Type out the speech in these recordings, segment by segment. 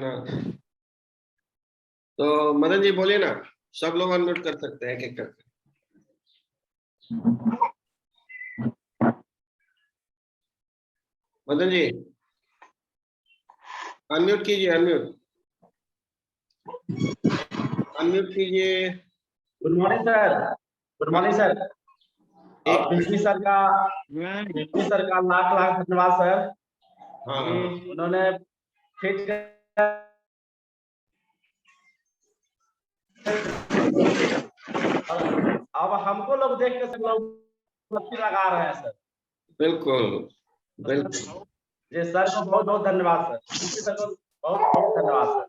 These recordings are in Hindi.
हाँ, तो मदन जी बोलिए ना, सब लोग अनम्यूट कर सकते हैं एक एक करके। मदन जी अनम्यूट कीजिए, अनम्यूट कीजिए। Good morning sir. Good morning sir. एक पिछली सर का लाख लाख धन्यवाद सर। हाँ कि उन्होंने फिट अब हमको लोग देख के सब लोग लगा रहे हैं सर। बिल्कुल बिल्कुल। जी सर को बहुत बहुत धन्यवाद सर। सर को बहुत बहुत धन्यवाद सर।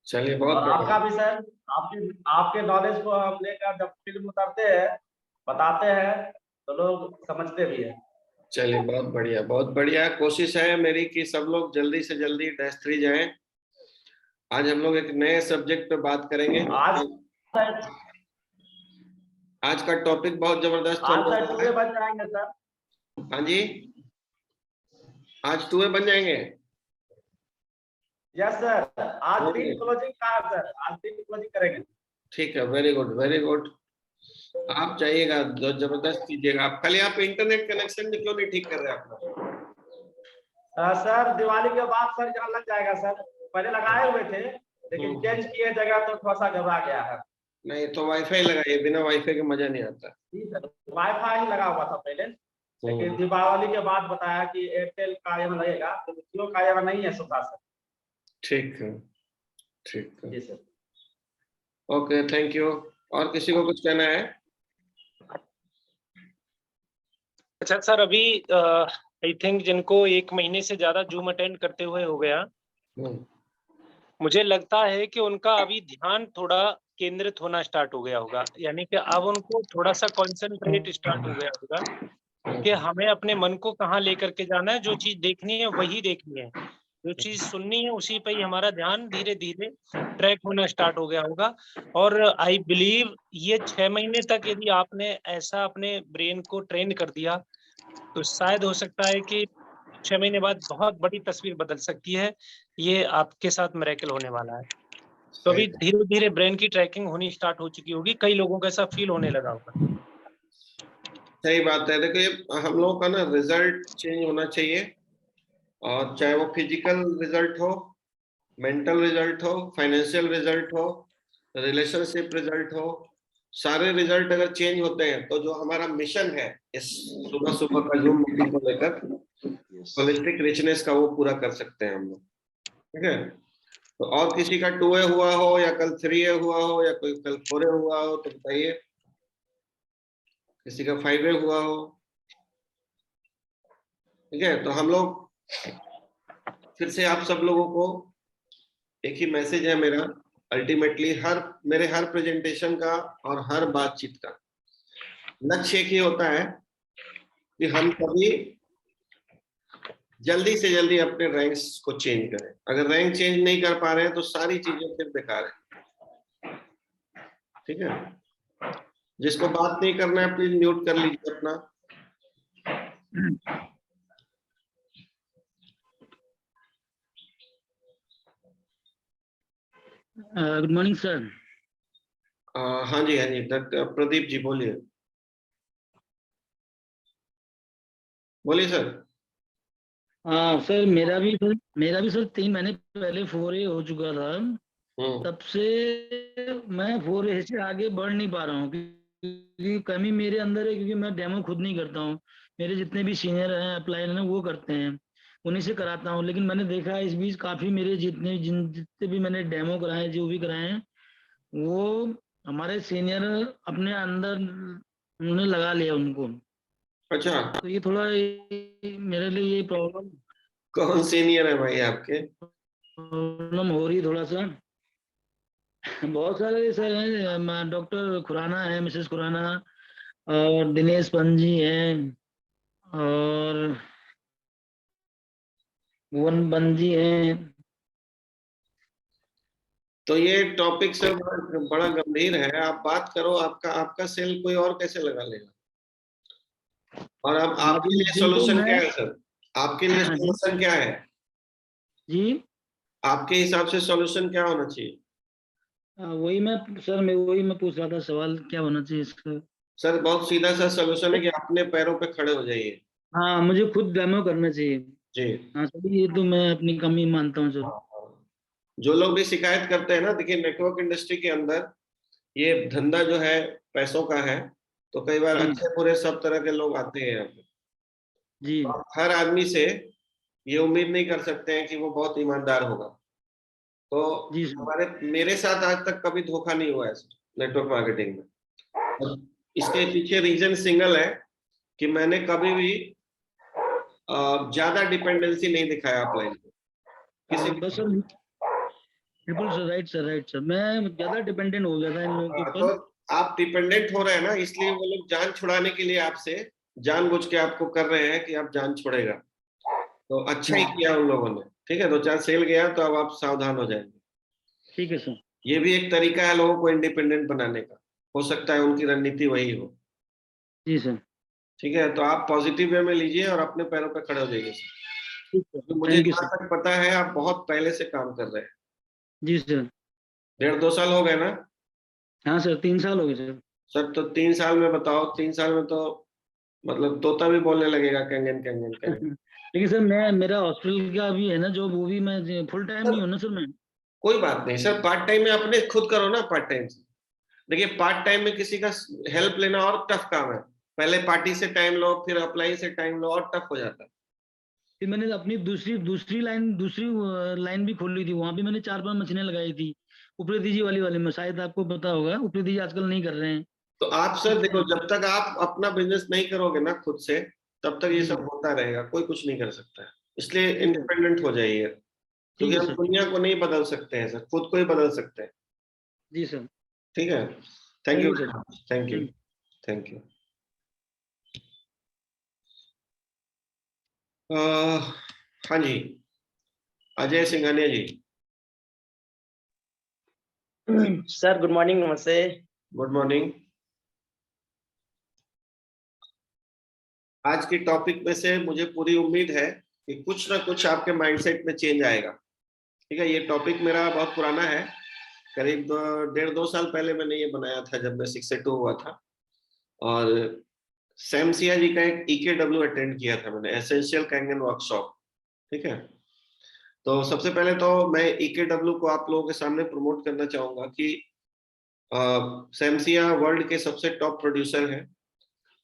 चलिए बहुत और आपका भी सर, आपके नॉलेज को हम लेकर जब फील्ड में उतरते हैं, बताते हैं, तो लोग समझते भी है। चलिए बहुत बढ़िया, बहुत बढ़िया। कोशिश है मेरी कि सब लोग जल्दी से जल्दी -3 जाएं। आज हम लोग एक नए सब्जेक्ट पे बात करेंगे। आज का टॉपिक बहुत जबरदस्त होने वाला है। 2 बज जाएंगे सर। हाँ जी, आज 2 बन जाएंगे। यस सर, आज 3 क्लोजिंग का है सर, आज 3 क्लोजिंग करेंगे। ठीक है, वेरी गुड वेरी गुड। आप जाइएगा, जबरदस्त कीजिएगा। आप खाली आप इंटरनेट कनेक्शन भी क्यों नहीं ठीक कर रहे अपना? सर दिवाली के बाद सर यहाँ लग जाएगा सर। पहले लगाए हुए थे, लेकिन चेंज किए जगह तो थोड़ा सा घबरा गया है। नहीं तो वाईफाई लगाइए, बिना वाईफाई के मजा नहीं आता। जी सर, वाईफाई ही लगा हुआ था पहले, लेकिन दीपावली के बाद बताया कि एयरटेल का यहाँ लगेगा, तो जियो का यहाँ नहीं है सुविधा सर। ठीक है, ठीक है। जी सर। Okay, thank you. और किसी को कुछ कहना है? अच्छा सर, अभी आई थिंक जिनको 1 महीने से ज्यादा जूम अटेंड करते हुए हो गया, मुझे लगता है कि उनका अभी ध्यान थोड़ा केंद्रित होना स्टार्ट हो गया होगा। यानी कि अब उनको थोड़ा सा कॉन्सेंट्रेट स्टार्ट हो गया होगा कि हमें अपने मन को कहाँ लेकर के जाना है। जो चीज देखनी है वही देखनी है, जो चीज सुननी है उसी पे ही हमारा ध्यान धीरे धीरे ट्रैक होना स्टार्ट हो गया होगा। और आई बिलीव ये 6 महीने तक यदि आपने ऐसा अपने ब्रेन को ट्रेन कर दिया, तो शायद हो सकता है कि 6 महीने बाद बहुत बड़ी तस्वीर बदल सकती है। ये आपके साथ मिरेकल होने वाला है। तो अभी धीरे धीरे ब्रेन की ट्रैकिंग होनी स्टार्ट हो चुकी होगी, कई लोगों को ऐसा फील होने लगा होगा। सही बात है। देखिए, हम लोगों का ना रिजल्ट चेंज होना चाहिए, और चाहे वो फिजिकल रिजल्ट हो, मेंटल रिजल्ट हो, फाइनेंशियल रिजल्ट हो, रिलेशनशिप रिजल्ट हो, सारे रिजल्ट अगर चेंज होते हैं तो जो हमारा मिशन है इस सुबह सुबह का जूम मीटिंग को लेकर, होलिस्टिक रिचनेस का, वो पूरा कर सकते हैं हम लोग। ठीक है, तो और किसी का 2A हुआ हो, या कल 3A हुआ हो, या कोई कल 4A हुआ हो तो बताइए। किसी का 5A हुआ हो। ठीक है, तो हम लोग फिर से आप सब लोगों को एक ही मैसेज है मेरा। अल्टीमेटली मेरे हर प्रेजेंटेशन का और हर बातचीत का लक्ष्य एक ही होता है कि हम सभी जल्दी से जल्दी अपने रैंक्स को चेंज करें। अगर रैंक चेंज नहीं कर पा रहे हैं तो सारी चीजें फिर बेकार है। ठीक है, जिसको बात नहीं करना है प्लीज म्यूट कर लीजिए अपना। Good morning sir. हाँ जी, हाँ जी, डॉक्टर प्रदीप जी बोलिए, बोलिए सर। हाँ सर, मेरा भी सर 3 महीने पहले 4A हो चुका था। तब से मैं 4A से आगे बढ़ नहीं पा रहा हूँ, क्योंकि कमी मेरे अंदर है, क्योंकि मैं डेमो खुद नहीं करता हूँ। मेरे जितने भी सीनियर हैं, अप्लायर हैं, वो करते हैं, उन्हीं से कराता हूँ। लेकिन मैंने देखा इस बीच काफी मेरे जितने भी मैंने डेमो कराए, जो भी कराए हैं, वो हमारे सीनियर अपने अंदर उन्होंने लगा लिया उनको। अच्छा, तो ये थोड़ा मेरे लिए ये प्रॉब्लम कौन सीनियर है भाई आपके? हो रही थोड़ा सा। बहुत सारे सर हैं, डॉक्टर खुराना है, मिसेस खुराना, और दिनेश पंजी हैं, और भुवन बंजी हैं। तो ये टॉपिक सर बड़ा गंभीर है। आप बात करो, आपका सेल कोई और कैसे लगा लेगा? और अब आपके लिए बिल्कुल सॉल्यूशन मैं क्या है सर? आपके लिए सॉल्यूशन क्या है? जी आपके हिसाब से सॉल्यूशन क्या होना चाहिए? वही मैं पूछ रहा था सवाल, क्या होना चाहिए इसका? सर बहुत सीधा सा सॉल्यूशन है कि अपने पैरों पे खड़े हो जाइए। हाँ, मुझे खुद डेमो करना चाहिए। जी। हाँ सर, ये तो मैं अपनी कमी मानता हूँ सर। जो लोग भी शिकायत करते हैं ना, देखिए नेटवर्क इंडस्ट्री के अंदर ये धंधा जो है पैसों का है, तो कई बार जी अच्छे बुरे सब तरह के लोग आते हैं यहाँ पे। जी तो आप हर आदमी से ये उम्मीद नहीं कर सकते हैं कि वो बहुत ईमानदार होगा। तो जी सर। हमारे मेरे साथ आज तक कभी धोखा नहीं हुआ है नेटवर्क मार्केटिंग में। और इसके पीछे रीजन सिंगल है कि मैंने कभी भी ज्यादा डिपेंडेंसी नहीं दिखाया अपलाइन पे किसी बस भी। सर, बिल्कुल सर, राइट सर, मैं ज्यादा डिपेंडेंट हो गया था इन लोगों के तो ऊपर। आप डिपेंडेंट हो रहे हैं ना, इसलिए वो लोग जान छुड़ाने के लिए आपसे जानबूझ के आपको कर रहे हैं कि आप जान छोड़ेगा। तो अच्छा ही किया उन लोगों ने। ठीक है, 2-4 सेल गया तो अब आप सावधान हो जाएंगे। ठीक है सर। ये भी एक तरीका है लोगों को इंडिपेंडेंट बनाने का। हो सकता है उनकी रणनीति वही हो। जी सर। ठीक है, तो आप पॉजिटिव वे में लीजिए और अपने पैरों पे खड़े हो जाइए सर। ठीक है, तो मुझे थैंक यू जहाँ सर। तक पता है आप बहुत पहले से काम कर रहे हैं। जी सर। 1.5-2 साल हो गए ना? हाँ सर, 3 साल हो गए सर। सर तो 3 साल में बताओ, 3 साल में तो मतलब तोता भी बोलने लगेगा कैंगन कैंगन कैंगन। लेकिन सर, मैं मेरा हॉस्पिटल का भी है ना जॉब, वो भी मैं फुल टाइम नहीं हूँ ना सर मैं। कोई बात नहीं सर, पार्ट टाइम में अपने खुद करो ना पार्ट टाइम से। देखिए पार्ट टाइम में किसी का हेल्प लेना और टफ काम है। पहले पार्टी से टाइम लो, फिर अप्लाई से टाइम लो, और टफ हो जाता है। फिर मैंने अपनी दूसरी लाइन भी खोल ली थी, वहां भी मैंने 4-5 मशीनें लगाई थी। ऊपरी दीजी वाली में, शायद आपको पता होगा, ऊपरी दीजी आजकल नहीं कर रहे हैं। तो आप सर देखो, जब तक आप अपना बिजनेस नहीं करोगे ना खुद से, तब तक ये जी सब होता रहेगा, कोई कुछ नहीं कर सकता है। इसलिए ठीक है। इंडिपेंडेंट हो जाइए, ठीक क्योंकि है हम सर। दुनिया को नहीं बदल सकते हैं सर, खुद को ही बदल सकते हैं। जी सर। ठीक है, thank thank you, you sir. Thank you, thank thank you. हाँ जी, अजय सिंघानिया जी। सर गुड मॉर्निंग, नमस्ते। Good morning. आज की टॉपिक में से मुझे पूरी उम्मीद है कि कुछ ना कुछ आपके माइंडसेट में चेंज आएगा। ठीक है, ये टॉपिक मेरा बहुत पुराना है, करीब 1.5-2 साल पहले मैंने ये बनाया था जब मैं 6 से 2 हुआ था। और सैम सिया जी का एक EKW अटेंड किया था मैंने, एसेंशियल कैंगन वर्कशॉप। ठीक है, तो सबसे पहले तो मैं EKW को आप लोगों के सामने प्रमोट करना चाहूंगा कि सैम सिया वर्ल्ड के सबसे टॉप प्रोड्यूसर हैं,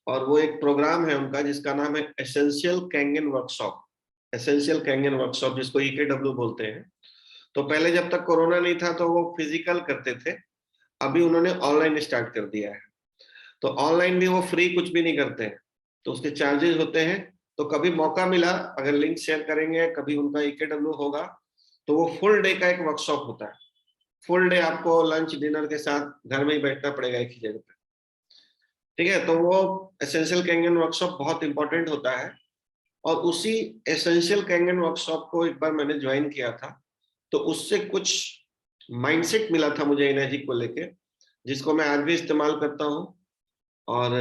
और वो एक प्रोग्राम है उनका जिसका नाम है essential Kangen workshop. Essential Kangen workshop जिसको EKW बोलते हैं। तो पहले जब तक कोरोना नहीं था तो वो फिजिकल करते थे, अभी उन्होंने ऑनलाइन स्टार्ट कर दिया है। तो ऑनलाइन भी वो फ्री कुछ भी नहीं करते हैं, तो उसके चार्जेस होते हैं। तो कभी मौका मिला, अगर लिंक शेयर करेंगे, कभी उनका EKW होगा, तो वो फुल डे का एक वर्कशॉप होता है। फुल डे आपको लंच डिनर के साथ घर में ही बैठना पड़ेगा एक ही जगह पे। ठीक है, तो वो एसेंशियल कैंगन वर्कशॉप बहुत इंपॉर्टेंट होता है। और उसी एसेंशियल कैंगन वर्कशॉप को एक बार मैंने ज्वाइन किया था, तो उससे कुछ माइंडसेट मिला था मुझे एनर्जी को लेके, जिसको मैं आज भी इस्तेमाल करता हूँ। और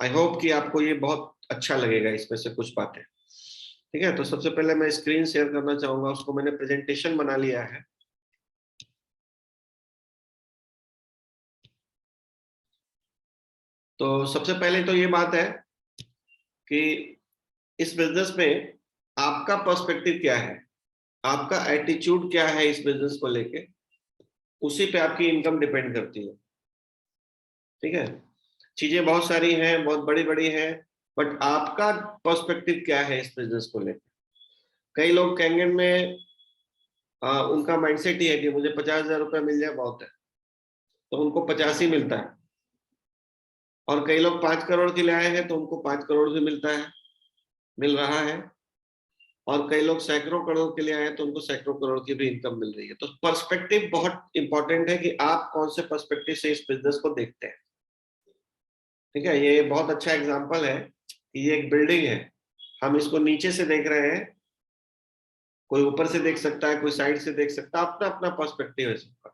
आई होप कि आपको ये बहुत अच्छा लगेगा, इसमें से कुछ बातें। ठीक है, तो सबसे पहले मैं स्क्रीन शेयर करना चाहूंगा, उसको मैंने प्रेजेंटेशन बना लिया है। तो सबसे पहले तो ये बात है कि इस बिजनेस में आपका पर्सपेक्टिव क्या है, आपका एटीट्यूड क्या है इस बिजनेस को लेके, उसी पे आपकी इनकम डिपेंड करती है। ठीक है, चीजें बहुत सारी हैं, बहुत बड़ी बड़ी हैं, बट आपका पर्सपेक्टिव क्या है इस बिजनेस को लेकर। कई लोग कैंगन में उनका माइंडसेट ही है कि मुझे 50,000 रुपया मिल जाए बहुत है, तो उनको 50 ही मिलता है। और कई लोग 5 करोड़ के लिए आए हैं तो उनको 5 करोड़ भी मिलता है, मिल रहा है। और कई लोग सैकड़ों करोड़ के लिए आए हैं तो उनको सैकड़ों करोड़ की भी इनकम मिल रही है। तो पर्सपेक्टिव बहुत इंपॉर्टेंट है कि आप कौन से पर्सपेक्टिव से इस बिजनेस को देखते हैं। ठीक है, ये बहुत अच्छा एग्जांपल है कि ये एक बिल्डिंग है, हम इसको नीचे से देख रहे हैं, कोई ऊपर से देख सकता है, कोई साइड से देख सकता है, अपना अपना पर्सपेक्टिव है सबका।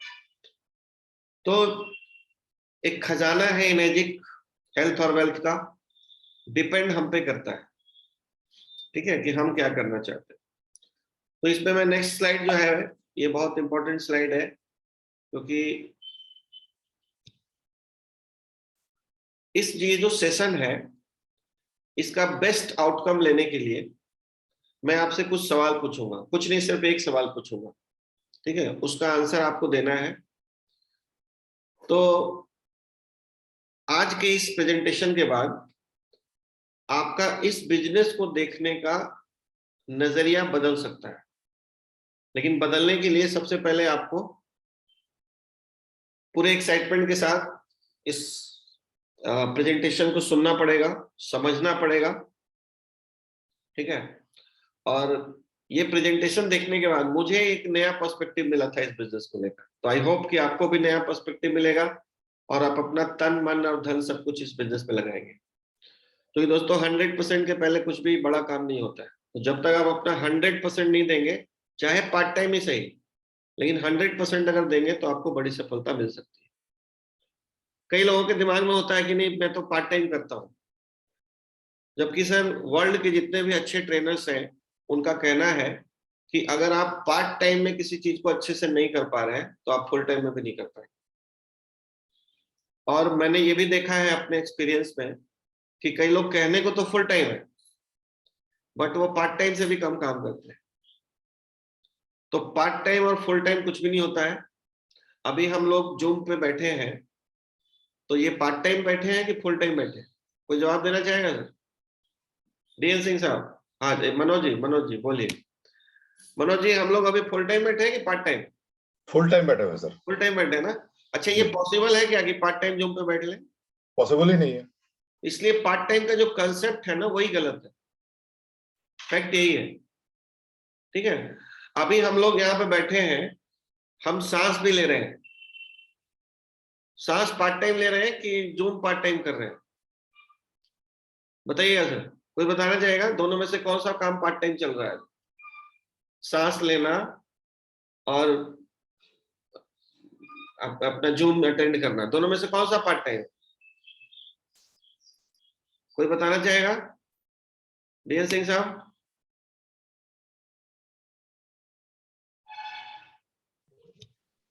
तो एक खजाना है एनर्जिक हेल्थ और वेल्थ का, डिपेंड हम पे करता है। ठीक है, कि हम क्या करना चाहते हैं। तो इसमें मैं नेक्स्ट स्लाइड जो है ये बहुत इंपॉर्टेंट स्लाइड है, क्योंकि ये जो सेशन है इसका बेस्ट आउटकम लेने के लिए मैं आपसे कुछ सवाल पूछूंगा, कुछ नहीं सिर्फ एक सवाल पूछूंगा, ठीक है? उसका आंसर आपको देना है। तो आज के इस प्रेजेंटेशन के बाद आपका इस बिजनेस को देखने का नजरिया बदल सकता है, लेकिन बदलने के लिए सबसे पहले आपको पूरे एक्साइटमेंट के साथ इस प्रेजेंटेशन को सुनना पड़ेगा, समझना पड़ेगा, ठीक है? और ये प्रेजेंटेशन देखने के बाद मुझे एक नया पर्सपेक्टिव मिला था इस बिजनेस को लेकर, तो आई होप कि आपको भी नया पर्सपेक्टिव मिलेगा और आप अपना तन मन और धन सब कुछ इस बिजनेस में लगाएंगे। तो ये दोस्तों 100% के पहले कुछ भी बड़ा काम नहीं होता है। तो जब तक आप अपना 100% नहीं देंगे, चाहे पार्ट टाइम ही सही, लेकिन 100% अगर देंगे तो आपको बड़ी सफलता मिल सकती है। कई लोगों के दिमाग में होता है कि नहीं मैं तो पार्ट टाइम करता हूं, जबकि सर वर्ल्ड के जितने भी अच्छे ट्रेनर्स हैं उनका कहना है कि अगर आप पार्ट टाइम में किसी चीज को अच्छे से नहीं कर पा रहे हैं तो आप फुल टाइम में भी नहीं कर पाएंगे। और मैंने ये भी देखा है अपने एक्सपीरियंस में कि कई लोग कहने को तो फुल टाइम है बट वो पार्ट टाइम से भी कम काम करते हैं। तो पार्ट टाइम और फुल टाइम कुछ भी नहीं होता है। अभी हम लोग जूम पे बैठे हैं, तो ये पार्ट टाइम बैठे हैं कि फुल टाइम बैठे हैं? कोई जवाब देना चाहेगा सर? डीएन सिंह साहब? हाँ जी, मनोज जी बोलिए। मनोज जी, हम लोग अभी फुल टाइम बैठे हैं कि पार्ट टाइम? फुल टाइम बैठे हुए सर। फुल टाइम बैठे हैं ना? अच्छा, ये पॉसिबल है क्या कि पार्ट टाइम जूम पे बैठ लें? पॉसिबल ही नहीं है। इसलिए पार्ट टाइम का जो कंसेप्ट है ना वही गलत है, फैक्ट यही है, ठीक है? अभी हम लोग यहाँ पे बैठे हैं, हम सांस भी ले रहे हैं। सांस पार्ट टाइम ले रहे हैं कि जूम पार्ट टाइम कर रहे हैं? बताइएगा सर, कोई बताना चाहेगा दोनों में से कौन सा काम पार्ट टाइम चल रहा है? सांस लेना और अपना जूम अटेंड करना, दोनों में से कौन सा पार्ट टाइम? कोई बताना चाहेगा? डीएन सिंह साहब?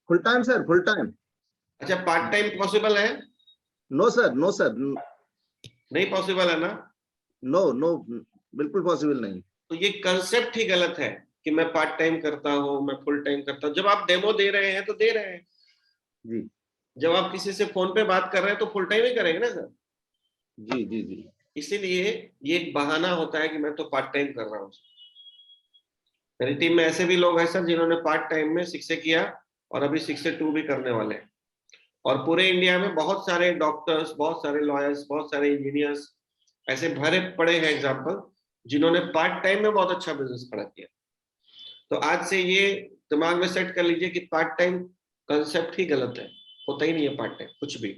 Full time sir, full time. अच्छा, पार्ट टाइम पॉसिबल है? नो सर, नो सर, नहीं पॉसिबल है ना? नो नो, बिल्कुल पॉसिबल नहीं। तो ये कंसेप्ट ही गलत है कि मैं पार्ट टाइम करता हूं, मैं फुल टाइम करता हूं। जब आप डेमो दे रहे हैं तो दे रहे हैं जी। जब आप किसी से फोन पे बात कर रहे हैं तो फुल टाइम ही करेंगे ना सर? जी जी जी। इसीलिए ये एक बहाना होता है कि मैं तो पार्ट टाइम कर रहा हूँ। मेरी टीम में ऐसे भी लोग हैं सर जिन्होंने पार्ट टाइम में 6 से किया और अभी 6 से 2 भी करने वाले हैं। और पूरे इंडिया में बहुत सारे डॉक्टर्स, बहुत सारे लॉयर्स, बहुत सारे इंजीनियर्स ऐसे भरे पड़े हैं एग्जाम्पल, जिन्होंने पार्ट टाइम में बहुत अच्छा बिजनेस खड़ा किया। तो आज से ये दिमाग में सेट कर लीजिए कि पार्ट टाइम कंसेप्ट ही गलत है, होता ही नहीं है पार्ट टाइम कुछ भी।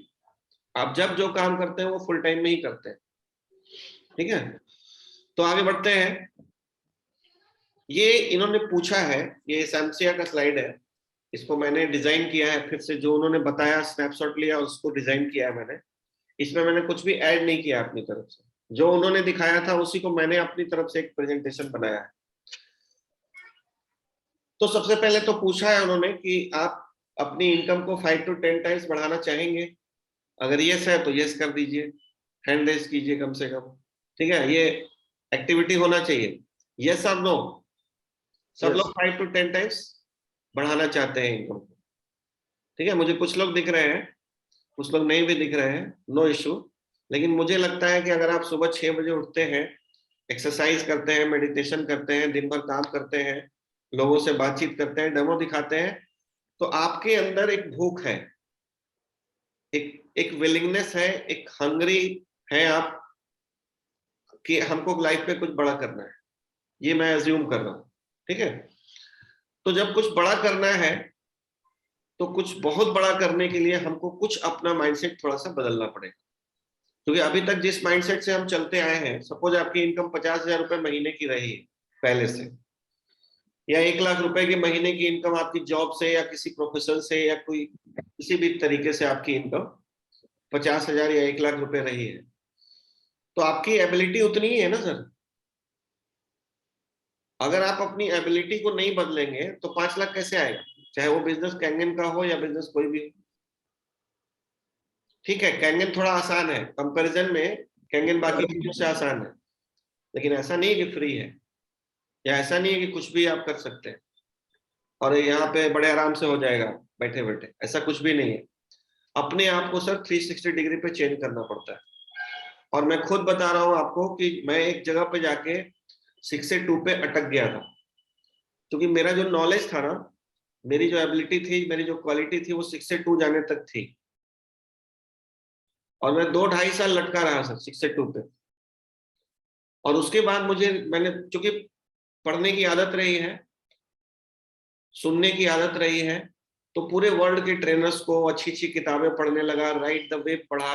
आप जब जो काम करते हैं वो फुल टाइम में ही करते हैं, ठीक है? तो आगे बढ़ते हैं। ये इन्होंने पूछा है, ये सैमसिया का स्लाइड है, इसको मैंने डिजाइन किया है, फिर से जो उन्होंने बताया स्नैपशॉट लिया उसको डिजाइन किया है मैंने। इसमें मैंने कुछ भी ऐड नहीं किया अपनी तरफ से, जो उन्होंने दिखाया था उसी को मैंने अपनी तरफ से एक प्रेजेंटेशन बनाया है। तो सबसे पहले तो पूछा है उन्होंने कि आप अपनी इनकम को 5 to 10 टाइम्स बढ़ाना चाहेंगे? अगर यस है तो यस कर दीजिए, हैंड रेज कीजिए कम से कम, ठीक है? ये एक्टिविटी होना चाहिए। यस और नो, सब लोग 5 to 10 टाइम्स बढ़ाना चाहते हैं इनकम को, ठीक है? मुझे कुछ लोग दिख रहे हैं, कुछ लोग नहीं भी दिख रहे हैं, नो इशू। लेकिन मुझे लगता है कि अगर आप सुबह 6 बजे उठते हैं, एक्सरसाइज करते हैं, मेडिटेशन करते हैं, दिन भर काम करते हैं, लोगों से बातचीत करते हैं, डेमो दिखाते हैं, तो आपके अंदर एक भूख है, एक विलिंगनेस है, एक हंगरी है आप कि हमको लाइफ में कुछ बड़ा करना है। ये मैं अज्यूम कर रहा हूं, ठीक है? तो जब कुछ बड़ा करना है तो कुछ बहुत बड़ा करने के लिए हमको कुछ अपना माइंडसेट थोड़ा सा बदलना पड़ेगा। क्योंकि अभी तक जिस माइंडसेट से हम चलते आए हैं, सपोज आपकी इनकम 50,000 रुपए महीने की रही है पहले से, या 1 लाख रुपए की महीने की इनकम आपकी जॉब से या किसी प्रोफेशन से या कोई किसी भी तरीके से आपकी इनकम 50,000 या 1 लाख रुपए रही है, तो आपकी एबिलिटी उतनी ही है ना सर? अगर आप अपनी एबिलिटी को नहीं बदलेंगे तो 5 लाख कैसे आएगा, चाहे वो बिजनेस कैंगन का हो या बिजनेस कोई भी हो। ठीक है, कैंगन थोड़ा आसान है कंपैरिजन में, कैंगन बाकी चीजों से आसान है, लेकिन ऐसा नहीं कि फ्री है, या ऐसा नहीं है कि कुछ भी आप कर सकते हैं और यहाँ पे बड़े आराम से हो जाएगा बैठे बैठे, ऐसा कुछ भी नहीं है। अपने आप को सर 360 डिग्री पे चेंज करना पड़ता है। और मैं खुद बता रहा हूँ आपको कि मैं एक जगह पे जाके 6 से 2 पे अटक गया था, क्योंकि मेरा जो नॉलेज था ना, मेरी जो एबिलिटी थी, मेरी जो क्वालिटी थी, वो 6 से 2 जाने तक थी, और मैं 2-2.5 साल लटका रहा सर 6 से 2 पे। और उसके बाद मैंने चूंकि पढ़ने की आदत रही है, सुनने की आदत रही है, तो पूरे वर्ल्ड के ट्रेनर्स को अच्छी अच्छी किताबें पढ़ने लगा, राइट द वे पढ़ा,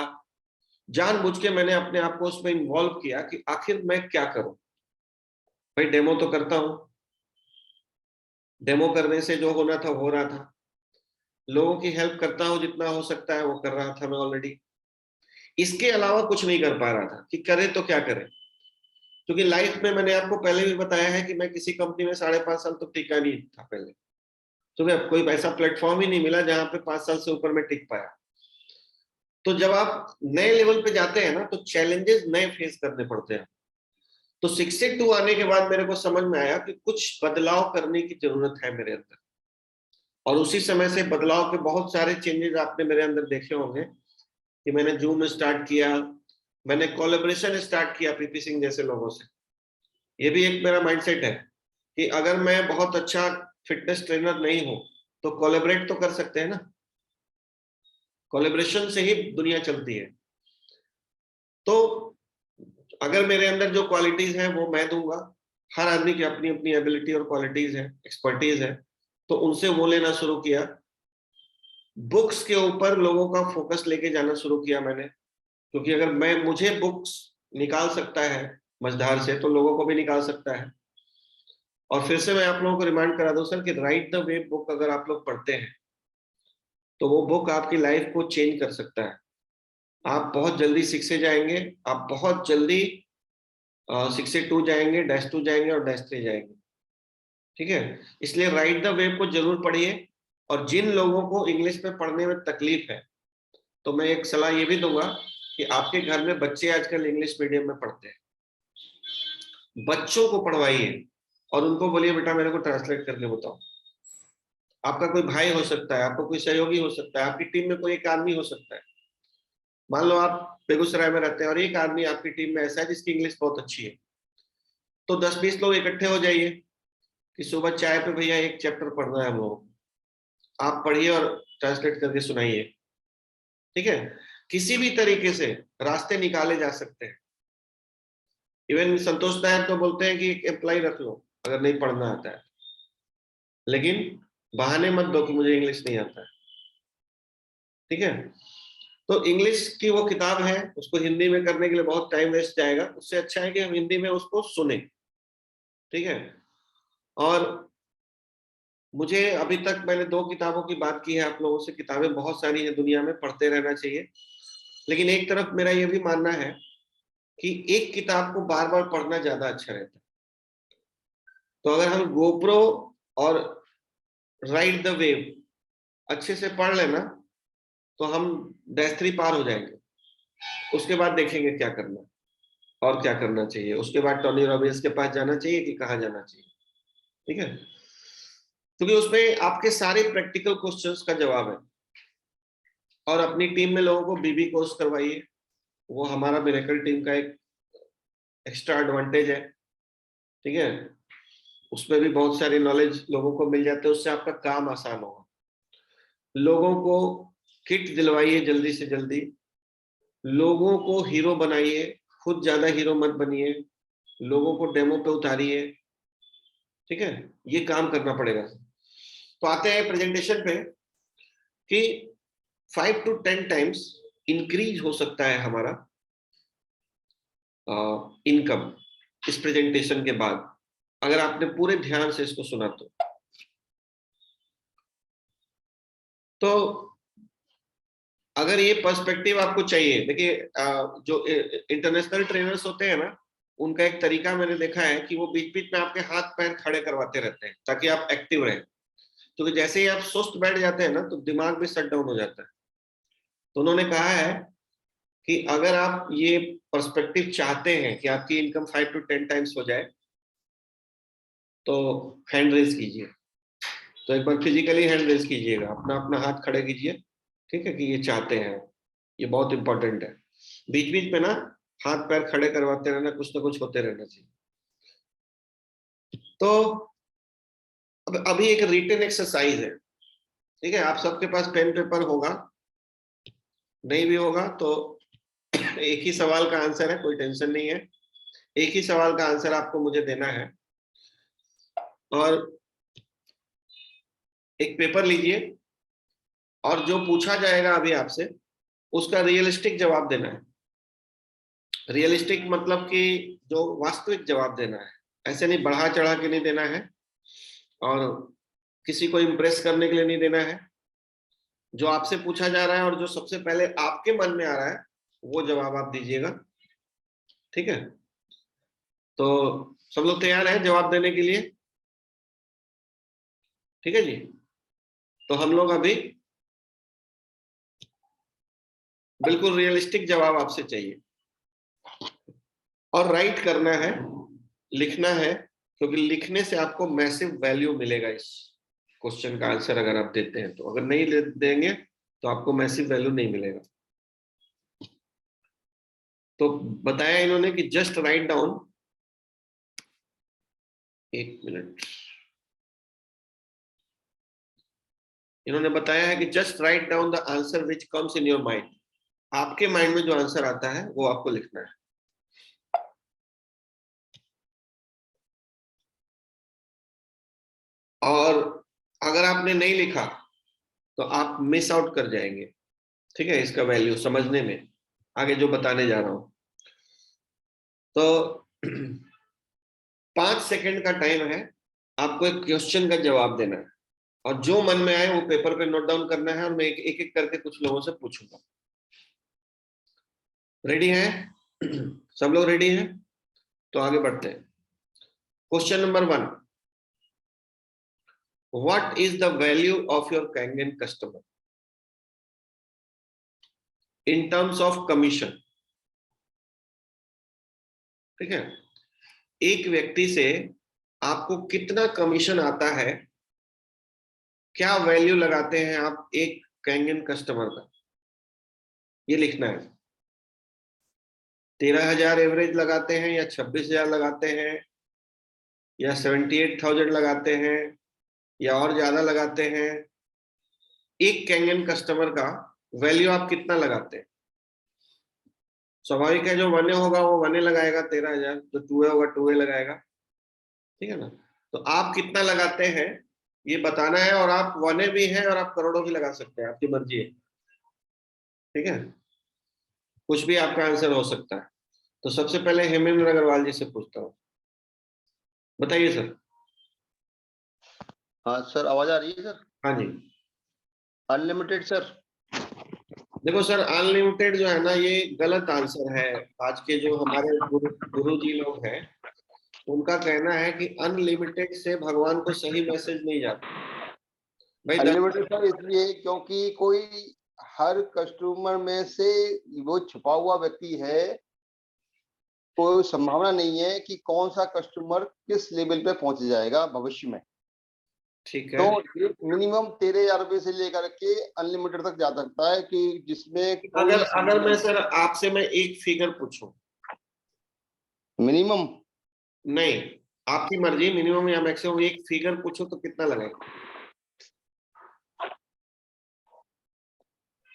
जानबूझ के मैंने अपने आप को उसमें इन्वॉल्व किया कि आखिर मैं क्या करूं। भाई डेमो तो करता हूं, डेमो करने से जो होना था हो रहा था, लोगों की हेल्प करता हूं जितना हो सकता है वो कर रहा था मैं ऑलरेडी। इसके अलावा कुछ नहीं कर पा रहा था कि करे तो क्या करे, क्योंकि लाइफ में मैंने आपको पहले भी बताया है कि मैं किसी कंपनी में 5.5 साल तो टिका नहीं था पहले, तो कोई ऐसा प्लेटफॉर्म ही नहीं मिला जहां पे 5 साल से ऊपर में टिक पाया। तो जब आप नए लेवल पे जाते हैं ना, तो चैलेंजेस नए फेस करने पड़ते हैं। तो 6 से 2 आने के बाद मेरे को समझ में आया कि कुछ बदलाव करने की जरूरत है मेरे अंदर, और उसी समय से बदलाव के बहुत सारे चेंजेस आपने मेरे अंदर देखे होंगे कि मैंने जूम स्टार्ट किया, मैंने कोलैबोरेशन स्टार्ट किया पीपी सिंह जैसे लोगों से। ये भी एक मेरा माइंडसेट है कि अगर मैं बहुत अच्छा फिटनेस ट्रेनर नहीं हूं तो कोलैबोरेट तो कर सकते हैं ना, कोलैबोरेशन से ही दुनिया चलती है। तो अगर मेरे अंदर जो क्वालिटीज हैं वो मैं दूंगा, हर आदमी की अपनी अपनी एबिलिटी और क्वालिटीज है, एक्सपर्टीज है, तो उनसे वो लेना शुरू किया। बुक्स के ऊपर लोगों का फोकस लेके जाना शुरू किया मैंने, क्योंकि अगर मुझे बुक्स निकाल सकता है मझधार से, तो लोगों को भी निकाल सकता है। और फिर से मैं आप लोगों को रिमाइंड करा दूं सर कि राइट द वे बुक अगर आप लोग पढ़ते हैं तो वो बुक आपकी लाइफ को चेंज कर सकता है। आप बहुत जल्दी 6 से जाएंगे, आप बहुत जल्दी 6 से 2 जाएंगे, -2 जाएंगे और -3 जाएंगे। ठीक है, इसलिए राइट द वे को जरूर पढ़िए। और जिन लोगों को इंग्लिश में पढ़ने में तकलीफ है, तो मैं एक सलाह ये भी दूंगा कि आपके घर में बच्चे आजकल इंग्लिश मीडियम में पढ़ते हैं, बच्चों को पढ़वाइए और उनको बोलिए बेटा मेरे को ट्रांसलेट करके बताओ। आपका कोई भाई हो सकता है, आपका कोई सहयोगी हो सकता है, आपकी टीम में कोई एक आदमी हो सकता है। मान लो आप बेगूसराय में रहते हैं और एक आदमी आपकी टीम में ऐसा है जिसकी इंग्लिश बहुत अच्छी है, तो 10-20 लोग इकट्ठे हो जाइए कि सुबह चाय पे भैया एक चैप्टर पढ़ना है हम लोगों को, आप पढ़िए और ट्रांसलेट करके सुनाइए। ठीक है, किसी भी तरीके से रास्ते निकाले जा सकते हैं। इवन संतोष नायक तो बोलते हैं कि एक एम्प्लॉय रख लो अगर नहीं पढ़ना आता है, लेकिन बहाने मत दो कि मुझे इंग्लिश नहीं आता है। ठीक है, तो इंग्लिश की वो किताब है, उसको हिंदी में करने के लिए बहुत टाइम वेस्ट जाएगा, उससे अच्छा है कि हम हिंदी में उसको सुने। ठीक है, और मुझे अभी तक मैंने 2 किताबों की बात की है आप लोगों से, किताबें बहुत सारी हैं दुनिया में, पढ़ते रहना चाहिए। लेकिन एक तरफ मेरा ये भी मानना है कि एक किताब को बार बार पढ़ना ज्यादा अच्छा रहता है। तो अगर हम गोप्रो और राइट द वेव अच्छे से पढ़ लेना तो हम -3 पार हो जाएंगे। उसके बाद देखेंगे क्या करना और क्या करना चाहिए, उसके बाद टोनी रॉबिन्स के पास जाना चाहिए कि कहाँ जाना चाहिए। ठीक है, क्योंकि उसमें आपके सारे प्रैक्टिकल क्वेश्चंस का जवाब है। और अपनी टीम में लोगों को बीबी कोर्स करवाइए, वो हमारा मिरेकल टीम का एक एक्स्ट्रा एडवांटेज है। ठीक है, उसमें भी बहुत सारी नॉलेज लोगों को मिल जाते हैं, उससे आपका काम आसान होगा। लोगों को किट दिलवाइए जल्दी से जल्दी, लोगों को हीरो बनाइए, खुद ज्यादा हीरो मत बनिए, लोगों को डेमो पे उतारिए। ठीक है, ये काम करना पड़ेगा। तो आते हैं प्रेजेंटेशन पे कि 5 to 10 टाइम्स इंक्रीज हो सकता है हमारा इनकम इस प्रेजेंटेशन के बाद, अगर आपने पूरे ध्यान से इसको सुना तो अगर ये पर्सपेक्टिव आपको चाहिए, देखिए जो इंटरनेशनल ट्रेनर्स होते हैं ना, उनका एक तरीका मैंने देखा है कि वो बीच बीच में आपके हाथ पैर खड़े करवाते रहते हैं ताकि आप एक्टिव रहें। तो जैसे ही आप सुस्त बैठ जाते हैं ना तो दिमाग भी शट डाउन हो जाता है। तो उन्होंने कहा है कि अगर आप ये पर्सपेक्टिव चाहते हैं कि आपकी इनकम 5 to 10 टाइम्स हो जाए तो हैंड रेज कीजिए। तो एक बार फिजिकली हैंड रेज कीजिएगा, अपना अपना हाथ खड़े कीजिए, ठीक है, कि ये चाहते हैं। ये बहुत इंपॉर्टेंट है। बीच बीच में ना हाथ पैर खड़े करवाते रहना, कुछ ना कुछ होते रहना चाहिए। तो अब अभी एक रिटन एक्सरसाइज है, ठीक है। आप सबके पास पेन पेपर होगा, नहीं भी होगा तो एक ही सवाल का आंसर है, कोई टेंशन नहीं है। एक ही सवाल का आंसर आपको मुझे देना है और एक पेपर लीजिए और जो पूछा जाएगा अभी आपसे उसका रियलिस्टिक जवाब देना है। रियलिस्टिक मतलब कि जो वास्तविक जवाब देना है, ऐसे नहीं बढ़ा चढ़ा के नहीं देना है और किसी को इम्प्रेस करने के लिए नहीं देना है। जो आपसे पूछा जा रहा है और जो सबसे पहले आपके मन में आ रहा है वो जवाब आप दीजिएगा, ठीक है। तो सब लोग तैयार हैं जवाब देने के लिए? ठीक है जी। तो हम लोग अभी बिल्कुल रियलिस्टिक जवाब आपसे चाहिए और राइट करना है, लिखना है, क्योंकि लिखने से आपको मैसिव वैल्यू मिलेगा इस क्वेश्चन का आंसर अगर आप देते हैं तो। अगर नहीं देंगे तो आपको मैसिव वैल्यू नहीं मिलेगा। तो बताया इन्होंने कि जस्ट राइट डाउन, एक मिनट, इन्होंने बताया है कि just write down the answer which comes in your mind. आपके माइंड में जो आंसर आता है वो आपको लिखना है। और अगर आपने नहीं लिखा तो आप मिस आउट कर जाएंगे, ठीक है, इसका वैल्यू समझने में, आगे जो बताने जा रहा हूं। तो 5 सेकंड का टाइम है, आपको एक क्वेश्चन का जवाब देना है और जो मन में आए वो पेपर पे नोट डाउन करना है और मैं एक एक करके कुछ लोगों से पूछूंगा। रेडी है? सब लोग रेडी हैं? तो आगे बढ़ते हैं। Question number 1, what is the value of your Kangen customer in terms of commission? ठीक है, एक व्यक्ति से आपको कितना कमीशन आता है, क्या वैल्यू लगाते हैं आप एक कैंगन कस्टमर का, ये लिखना है। 13,000 एवरेज लगाते हैं या 26,000 लगाते हैं या 78,000 लगाते हैं या और ज्यादा लगाते हैं? एक कैंगन कस्टमर का वैल्यू आप कितना लगाते हैं? स्वाभाविक है, जो वने होगा वो वने लगाएगा 13,000, जो टूए होगा टूए लगाएगा, ठीक है ना। तो आप कितना लगाते हैं ये बताना है, और आप वने भी हैं और आप करोड़ों भी लगा सकते हैं, आपकी मर्जी है, ठीक है, कुछ भी आपका आंसर हो सकता है। तो सबसे पहले हेमेंद्र अग्रवाल जी से पूछता हूँ, बताइए सर। हाँ सर, आवाज आ रही है सर? हाँ जी। Unlimited sir. देखो सर, अनलिमिटेड जो है ना ये गलत आंसर है। आज के जो हमारे गुरु जी लोग हैं उनका कहना है कि अनलिमिटेड से भगवान को सही मैसेज नहीं जाता भाई। अनलिमिटेड सर इसलिए क्योंकि कोई हर कस्टमर में से वो छुपा हुआ व्यक्ति है, कोई संभावना नहीं है कि कौन सा कस्टमर किस लेवल पे पहुंच जाएगा भविष्य में। ठीक है, तो मिनिमम 13,000 रुपए से लेकर के अनलिमिटेड तक जा सकता है कि जिसमें अगर मैं सर आपसे मैं एक फिगर पूछूं, मिनिमम नहीं आपकी मर्जी, मिनिमम या मैक्सिमम एक फिगर पूछो तो कितना लगेगा?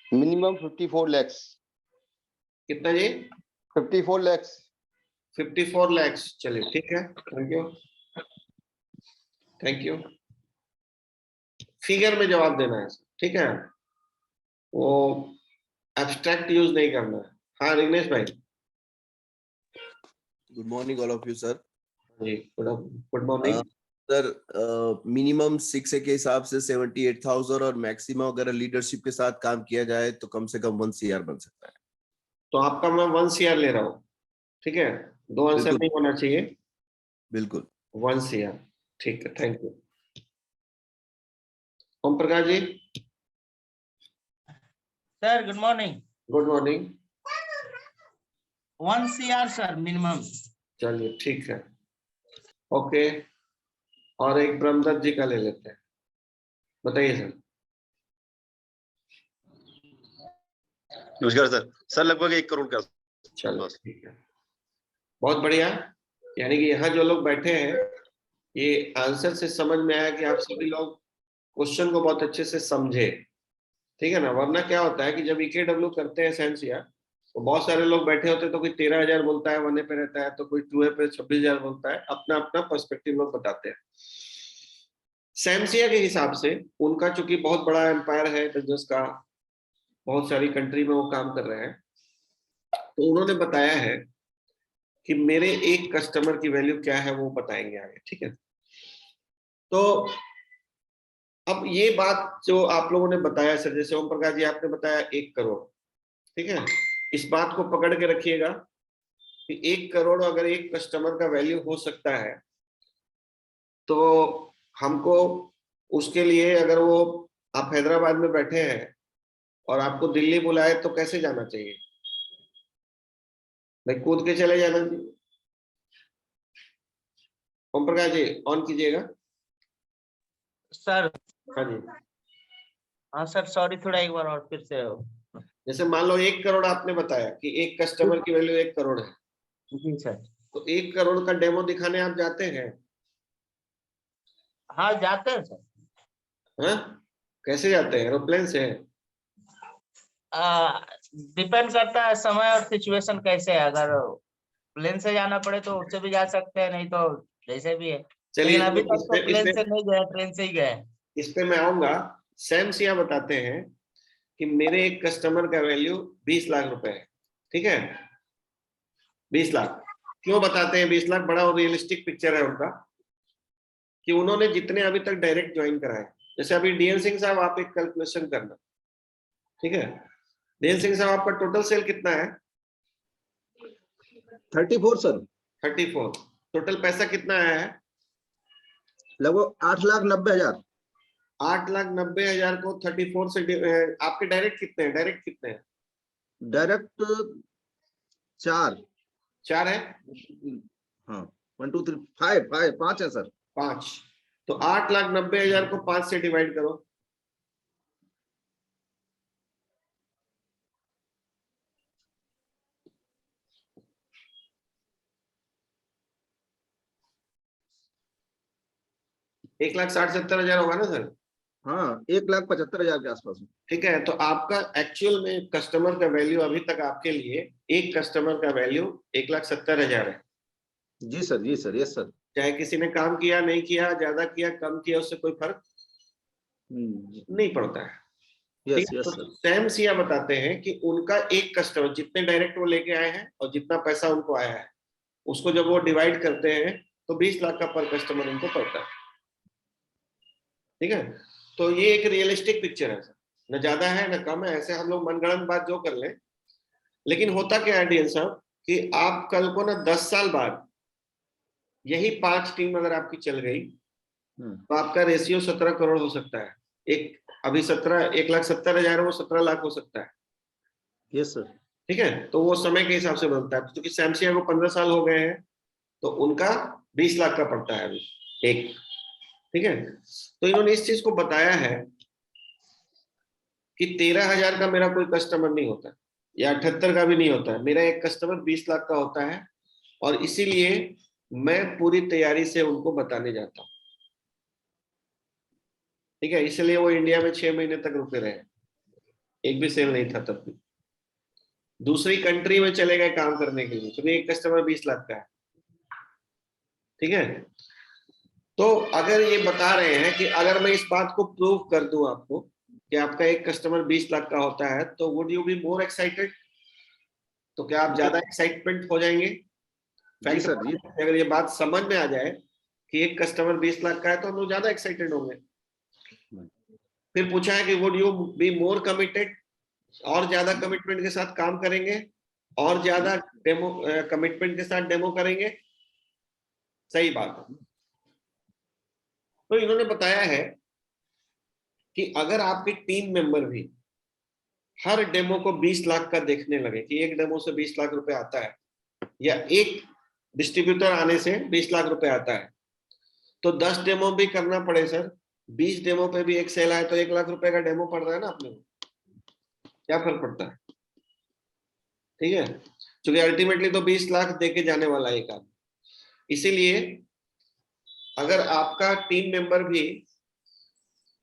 मिनिमम 54 लाख। कितना जी? 54 लाख। 54 लाख। चलिए ठीक है, thank you, thank you. Figure में जवाब देना है, ठीक है, वो एब्स्ट्रैक्ट यूज नहीं करना है। हाँ रिग्नेश भाई। Good morning all of you sir. जी गुड मॉर्निंग सर। मिनिमम 6 के हिसाब से 78,000 और मैक्सिमम अगर लीडरशिप के साथ काम किया जाए तो कम से कम 1 CR बन सकता है। तो आपका मैं 1 CR ले रहा हूँ, ठीक है। दो आंसर बिल्कुल। नहीं होना चाहिए, बिल्कुल। 1 CR। ठीक है, thank you. Om Prakash ji, sir good morning. Good morning. 1 CR sir minimum. चलिए ठीक है, ओके। और एक ब्रह्मदत्त जी का ले लेते हैं, बताइए सर। नमस्कार सर। सर लगभग 1 करोड़ का। चलो ठीक है, बहुत बढ़िया। यानी कि यहाँ जो लोग बैठे हैं, ये आंसर से समझ में आया कि आप सभी लोग क्वेश्चन को बहुत अच्छे से समझे, ठीक है ना। वरना क्या होता है कि जब EKW करते हैं सैमसिया, तो बहुत सारे लोग बैठे होते हैं, तो कोई 13,000 बोलता है 1A पे रहता है, तो कोई 2A पे 26,000 बोलता है, अपना अपना पर्सपेक्टिव लोग बताते हैं। सैमसिया के हिसाब से उनका चूंकि बहुत बड़ा एम्पायर है बिजनेस का, बहुत सारी कंट्री में वो काम कर रहे हैं, तो उन्होंने बताया है कि मेरे एक कस्टमर की वैल्यू क्या है वो बताएंगे आगे, ठीक है। तो अब ये बात जो आप लोगों ने बताया सर, जैसे ओम प्रकाश जी आपने बताया 1 करोड़, ठीक है। इस बात को पकड़ के रखिएगा कि 1 करोड़ अगर एक कस्टमर का वैल्यू हो सकता है, तो हमको उसके लिए, अगर वो आप हैदराबाद में बैठे हैं और आपको दिल्ली बुलाए, तो कैसे जाना चाहिए भाई? कूद के चले जाना चाहिए। ओम प्रकाश जी ऑन कीजिएगा। सर हाँ जी। हाँ सर सॉरी, थोड़ा एक बार और फिर से। जैसे मान लो 1 करोड़ आपने बताया कि एक कस्टमर की वैल्यू 1 करोड़ है, जी सर। तो 1 करोड़ का डेमो दिखाने आप जाते हैं? हाँ जाते हैं सर। हाँ, कैसे जाते हैं? एरोप्लेन से? डिपेंड करता है समय और सिचुएशन कैसे है। अगर प्लेन से जाना पड़े तो उससे भी जा सकते हैं, नहीं तो जैसे भी है। चलिए, लेकिन अभी तो तक तो प्लेन से नहीं गए, ट्रेन से ही गए। इस पे मैं आऊंगा। सैमसिया बताते हैं कि मेरे एक कस्टमर का वैल्यू 20 लाख रुपए है, ठीक है। 20 लाख क्यों बताते हैं 20 लाख? बड़ा रियलिस्टिक पिक्चर है उनका, कि उन्होंने जितने अभी तक डायरेक्ट ज्वाइन कराए, जैसे अभी DN सिंह साहब, आप एक कैलकुलेशन करना, ठीक है। DN सिंह साहब, आपका टोटल सेल कितना है? 34 सर। 34। टोटल पैसा कितना आया है? लगभग 8,90,000। 8,90,000 को 34 से आपके डायरेक्ट कितने हैं? डायरेक्ट कितने हैं? डायरेक्ट 4 है। हाँ 1 2 3 5 5 है सर। 5। तो 8,90,000 को 5 से डिवाइड करो। एक 1,60,70,000 होगा ना सर? हाँ 1,75,000 के आसपास। ठीक है, तो आपका एक्चुअल में कस्टमर का वैल्यू अभी तक आपके लिए, एक कस्टमर का वैल्यू 1,70,000 है। जी सर, जी सर, यस सर। चाहे किसी ने काम किया, नहीं किया, ज्यादा किया, कम किया, उससे कोई फर्क नहीं पड़ता है। यस ठीक है, यस तो सर। सैमसिया बताते हैं कि उनका एक कस्टमर, जितने डायरेक्ट वो लेके आए हैं और जितना पैसा उनको आया है, उसको जब वो डिवाइड करते हैं तो 20 लाख का पर कस्टमर उनको पड़ता है, ठीक है। तो ये एक रियलिस्टिक पिक्चर है, न ज्यादा है न कम है, ऐसे हम लोग मनगढ़ंत बात जो कर लें। लेकिन होता क्या है DN साहब, कि आप कल को ना 10 साल बाद यही 5 टीम अगर आपकी चल गई, तो आपका रेशियो 17 करोड़ हो सकता है। एक अभी 1,70,000 है, वो 17 लाख हो सकता है। Yes sir. ठीक है, तो वो समय के हिसाब से बनता है। क्योंकि सैमसिया को 15 साल हो गए हैं, तो उनका 20 लाख का पड़ता है अभी एक, ठीक है। तो इन्होंने इस चीज को बताया है कि 13,000 का मेरा कोई कस्टमर नहीं होता, या 78 का भी नहीं होता है, मेरा एक कस्टमर 20 लाख का होता है। और इसीलिए मैं पूरी तैयारी से उनको बताने जाता हूँ, ठीक है। इसलिए वो इंडिया में 6 महीने तक रुके रहे, एक भी सेल नहीं था तब भी। दूसरी कंट्री में चले गए काम करने के लिए, क्योंकि एक कस्टमर 20 लाख का है, ठीक है। तो अगर ये बता रहे हैं कि अगर मैं इस बात को प्रूव कर दूं आपको कि आपका एक कस्टमर 20 लाख का होता है, तो would you be more excited? तो क्या आप ज्यादा एक्साइटमेंट हो जाएंगे? जी सर, जी। अगर ये बात समझ में आ जाए कि एक कस्टमर 20 लाख का है, तो हम लोग ज्यादा एक्साइटेड होंगे। फिर पूछा है कि would you be more committed? और ज्यादा कमिटमेंट के साथ काम करेंगे? और ज्यादा डेमो कमिटमेंट के साथ डेमो करेंगे, सही बात है। तो इन्होंने बताया है कि अगर आपके टीम मेंबर भी हर डेमो को 20 लाख का देखने लगे कि एक डेमो से 20 लाख रुपए आता है या एक डिस्ट्रीब्यूटर आने से 20 लाख रुपए आता है, तो 10 डेमो भी करना पड़े सर, 20 डेमो पे भी एक सेल आए तो 1 लाख रुपए का डेमो पड़ रहा है ना अपने को, क्या फर्क पड़ता है? ठीक है, क्योंकि अल्टीमेटली तो 20 लाख देके जाने वाला है एक आदमी। इसीलिए अगर आपका टीम मेंबर भी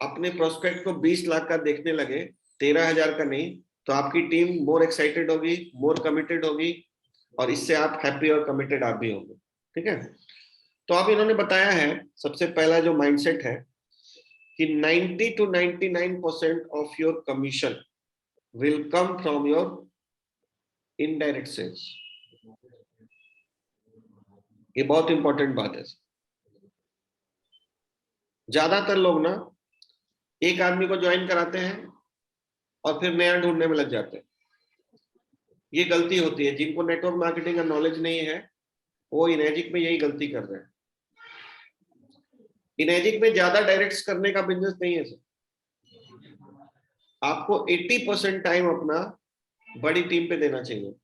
अपने प्रोस्पेक्ट को 20 लाख का देखने लगे, 13,000 का नहीं, तो आपकी टीम मोर एक्साइटेड होगी, मोर कमिटेड होगी, और इससे आप हैप्पी और कमिटेड आप भी होंगे। ठीक है, तो अब इन्होंने बताया है सबसे पहला जो माइंडसेट है कि 90 to 99% of your commission will come from your indirect sales. ये बहुत इंपॉर्टेंट बात है। ज्यादातर लोग ना एक आदमी को ज्वाइन कराते हैं और फिर नया ढूंढने में लग जाते हैं। ये गलती होती है, जिनको नेटवर्क मार्केटिंग का नॉलेज नहीं है वो इनएजिक में यही गलती कर रहे हैं। इनएजिक में ज्यादा डायरेक्ट्स करने का बिजनेस नहीं है सर। आपको 80% टाइम अपना बड़ी टीम पे देना चाहिए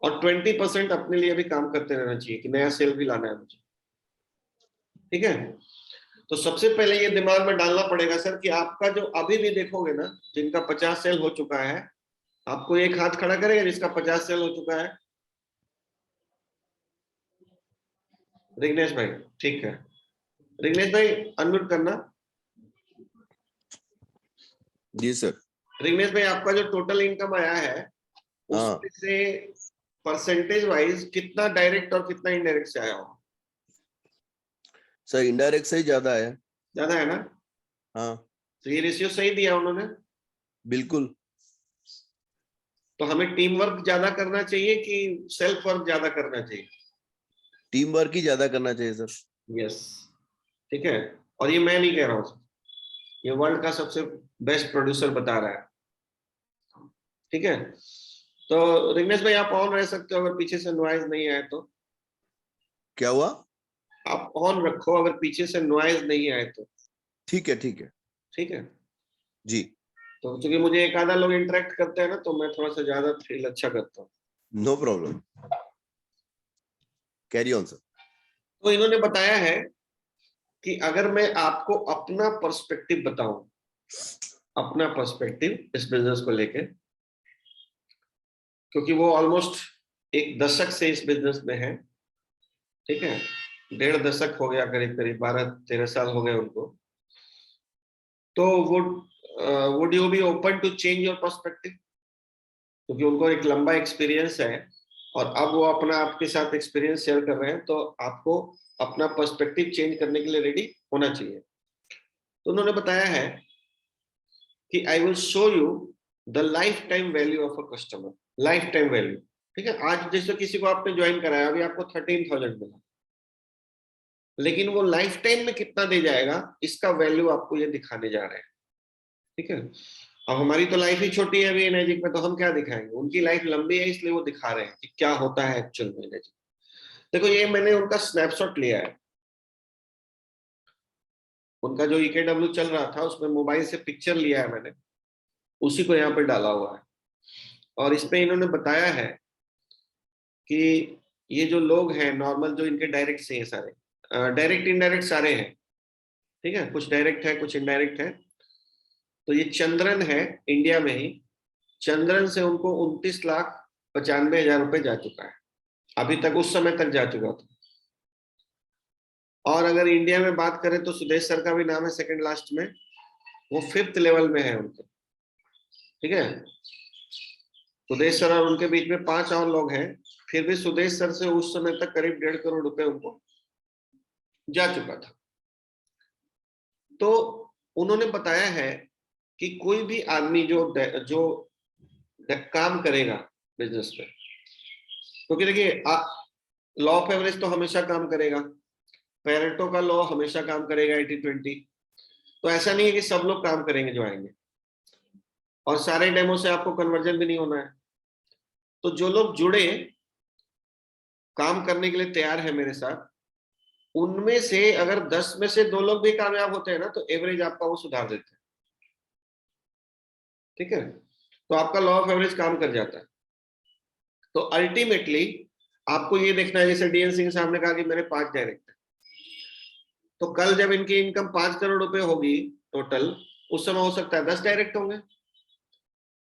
और 20% अपने लिए भी काम करते रहना चाहिए कि नया सेल भी लाना है मुझे। ठीक है, तो सबसे पहले ये दिमाग में डालना पड़ेगा सर कि आपका जो अभी भी देखोगे ना जिनका 50 सेल हो चुका है, आपको एक हाथ खड़ा करेगा जिसका 50 सेल हो चुका है? रिग्नेश भाई, ठीक है, रिग्नेश भाई अनम्यूट करना। जी सर। रिग्नेश भाई, आपका जो टोटल इनकम आया है उसमें से परसेंटेज वाइज कितना डायरेक्ट और कितना इनडायरेक्ट से आया हो? सर इनडायरेक्ट से ही ज्यादा है। ज्यादा है ना? हाँ, तो ये रेशियो सही दिया उन्होंने। बिल्कुल। तो हमें टीम वर्क ज्यादा करना चाहिए कि सेल्फ वर्क ज्यादा करना चाहिए? टीम वर्क ही ज्यादा करना चाहिए सर। यस, ठीक है, और ये मैं नहीं कह रहा हूँ, ये वर्ल्ड का सबसे बेस्ट प्रोड्यूसर बता रहा है। ठीक है, तो रिग्नेश भाई आप ऑन रह सकते हो अगर पीछे से नॉइज नहीं आए तो। क्या हुआ? आप ऑन रखो अगर पीछे से नॉइज नहीं आए तो। ठीक है, ठीक है, ठीक है जी। तो क्योंकि मुझे एक आधा लोग इंटरेक्ट करते हैं ना तो मैं थोड़ा सा ज्यादा फील अच्छा करता हूँ। No problem, carry on sir. तो इन्होंने बताया है कि अगर मैं आपको अपना पर्सपेक्टिव बताऊं, अपना पर्सपेक्टिव इस बिजनेस को लेके, क्योंकि वो ऑलमोस्ट एक दशक से इस बिजनेस में है। ठीक है, 1.5 दशक हो गया, करीब करीब 12-13 साल हो गए उनको। तो would you be open to change your perspective? क्योंकि उनको एक लंबा एक्सपीरियंस है और अब वो अपना आपके साथ एक्सपीरियंस शेयर कर रहे हैं, तो आपको अपना पर्सपेक्टिव चेंज करने के लिए रेडी होना चाहिए। तो उन्होंने बताया है कि I will show you the life time value of a customer. Life time value, ठीक है, आज जैसे किसी को आपने ज्वाइन कराया, अभी आपको 13,000 मिला, लेकिन वो लाइफ टाइम में कितना दे जाएगा इसका वैल्यू आपको ये दिखाने जा रहे हैं। ठीक है, अब हमारी तो लाइफ ही छोटी है अभी एनर्जिक में, तो हम क्या दिखाएंगे? उनकी लाइफ लंबी है इसलिए वो दिखा रहे हैं कि क्या होता है एक्चुअल में एनर्जिक। देखो ये मैंने उनका स्नैपशॉट लिया है, उनका जो EKW चल रहा था उसमें मोबाइल से पिक्चर लिया है मैंने, उसी को यहाँ पे डाला हुआ है। और इसमें इन्होंने बताया है कि ये जो लोग हैं नॉर्मल, जो इनके डायरेक्ट से हैं सारे, डायरेक्ट इनडायरेक्ट सारे हैं। ठीक है, कुछ डायरेक्ट है कुछ इनडायरेक्ट है। तो ये चंद्रन है इंडिया में ही, चंद्रन से उनको 29,95,000 रुपए जा चुका है अभी तक, उस समय तक जा चुका था। और अगर इंडिया में बात करें तो सुदेश सर का भी नाम है सेकंड लास्ट में, वो 5th लेवल में है उनके। ठीक है, सुदेश सर और उनके बीच में 5 और लोग हैं, फिर भी सुदेश सर से उस समय तक करीब 1.5 करोड़ रुपए उनको जा चुका था। तो उन्होंने बताया है कि कोई भी आदमी जो काम करेगा बिजनेस में, क्योंकि देखिए लॉ ऑफ एवरेज तो हमेशा काम करेगा, पेरेटो का लॉ हमेशा काम करेगा 80-20। तो ऐसा नहीं है कि सब लोग काम करेंगे जो आएंगे, और सारे डेमो से आपको कन्वर्जन भी नहीं होना है। तो जो लोग जुड़े, काम करने के लिए तैयार है मेरे साथ, उनमें से अगर 10 में से 2 लोग भी कामयाब होते हैं ना, तो एवरेज आपका वो सुधार देते हैं। ठीक है, तो आपका लॉ ऑफ एवरेज काम कर जाता है। तो अल्टीमेटली आपको ये देखना है, जैसे डीएन सिंह साहब ने कहा कि मेरे 5 डायरेक्ट है, तो कल जब इनकी इनकम 5 करोड़ रुपए होगी टोटल, उस समय हो सकता है 10 डायरेक्ट होंगे,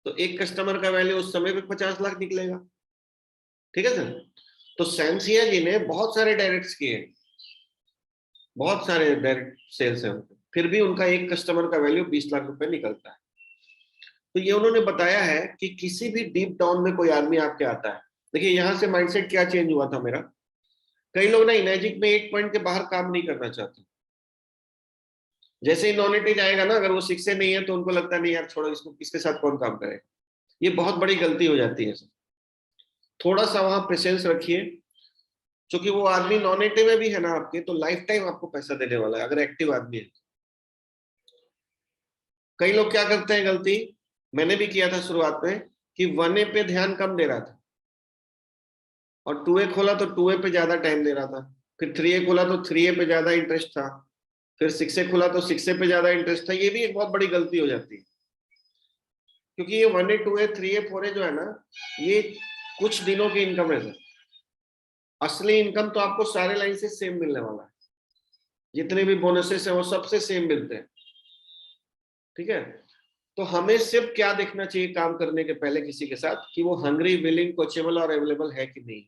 तो एक कस्टमर का वैल्यू उस समय पे 50 लाख निकलेगा। ठीक है सर। तो सैमसिया जी ने बहुत सारे डायरेक्ट्स किए, बहुत सारे डायरेक्ट सेल्स हैं, फिर भी उनका एक कस्टमर का वैल्यू 20 लाख रुपए निकलता है। तो ये उन्होंने बताया है कि किसी भी डीप डाउन में कोई आदमी आपके आता है, देखिए यहां से माइंडसेट क्या चेंज हुआ था मेरा। कई लोग ना इमेजिक में 1 पॉइंट के बाहर काम नहीं करना चाहते। जैसे ही नॉन एटेज आएगा ना, अगर वो 6 से नहीं है तो उनको लगता है नहीं यार छोड़ो इसको, इसके साथ कौन काम करेगा। ये बहुत बड़ी गलती हो जाती है। थोड़ा सा वहां पेशेंस रखिए, क्योंकि वो आदमी नॉन एक्टिव में भी है ना आपके, तो लाइफ टाइम आपको पैसा देने वाला है अगर एक्टिव आदमी है। कई लोग क्या करते हैं गलती, मैंने भी किया था शुरुआत में, कि 1A पे ध्यान कम दे रहा था और 2A खोला तो 2A पे ज्यादा टाइम दे रहा था, फिर 3A खोला तो 3A पे ज्यादा इंटरेस्ट था, फिर 6A खोला तो 6A पे ज्यादा इंटरेस्ट था। ये भी एक बहुत बड़ी गलती हो जाती है, क्योंकि ये 1A 2A 3A 4A जो है ना, ये कुछ दिनों की इनकम है सर। असली इनकम तो आपको सारे लाइन से सेम मिलने वाला है, जितने भी बोनसेस हैं वो सबसे सेम मिलते हैं। ठीक है, तो हमें सिर्फ क्या देखना चाहिए काम करने के पहले किसी के साथ, कि वो हंग्री, विलिंग, कोचेबल और अवेलेबल है कि नहीं।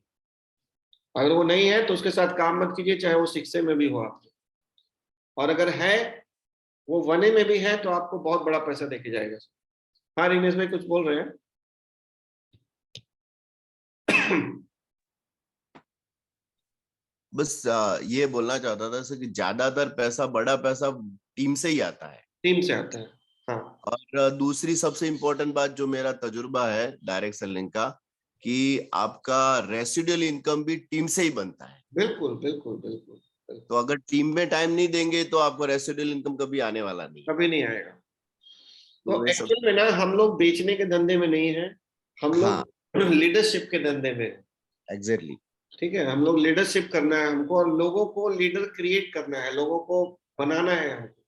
अगर वो नहीं है तो उसके साथ काम मत कीजिए, चाहे वो 6A में भी हो आपको। और अगर है, वो 1A में भी है, तो आपको बहुत बड़ा पैसा देके जाएगा। हाँ रिनेश भाई कुछ बोल रहे हैं। बस ये बोलना चाहता था सर कि ज्यादातर पैसा, बड़ा पैसा टीम से ही आता है। टीम से आता है, हाँ। और दूसरी सबसे इम्पोर्टेंट बात जो मेरा तजुर्बा है डायरेक्ट सेलिंग का, कि आपका रेसिडुअल इनकम भी टीम से ही बनता है। बिल्कुल बिल्कुल बिल्कुल। तो अगर टीम में टाइम नहीं देंगे तो आपको रेसिडुअल इनकम कभी आने वाला नहीं, कभी नहीं आएगा। तो ये सब। एक्चुअल में ना हम लोग बेचने के धंधे में नहीं है, हम लोग लीडरशिप के धंधे में। एग्जैक्टली। ठीक है, हम लोग लीडरशिप करना है हमको, और लोगों को लीडर क्रिएट करना है, लोगों को बनाना है हमको।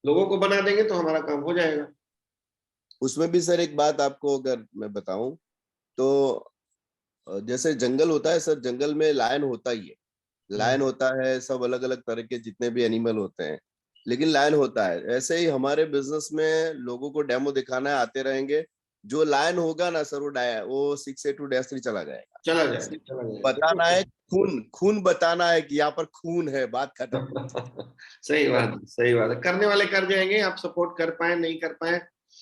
लोगों को बना देंगे तो हमारा काम हो जाएगा। उसमें भी सर एक बात आपको अगर मैं बताऊं तो, जैसे जंगल होता है सर, जंगल में लायन होता ही है, लायन होता है, सब अलग अलग तरह के जितने भी एनिमल होते हैं, लेकिन लायन होता है। ऐसे ही हमारे बिजनेस में लोगों को डेमो दिखाना है, आते रहेंगे। जो लायन होगा ना सर, वो 6A to -3 चला जाएगा। चला जाएगा। बताना है खून, खून बताना है कि यहाँ पर खून है, बात खत्म। सही बात, सही बात है। करने वाले कर जाएंगे, आप सपोर्ट कर पाए नहीं कर पाए।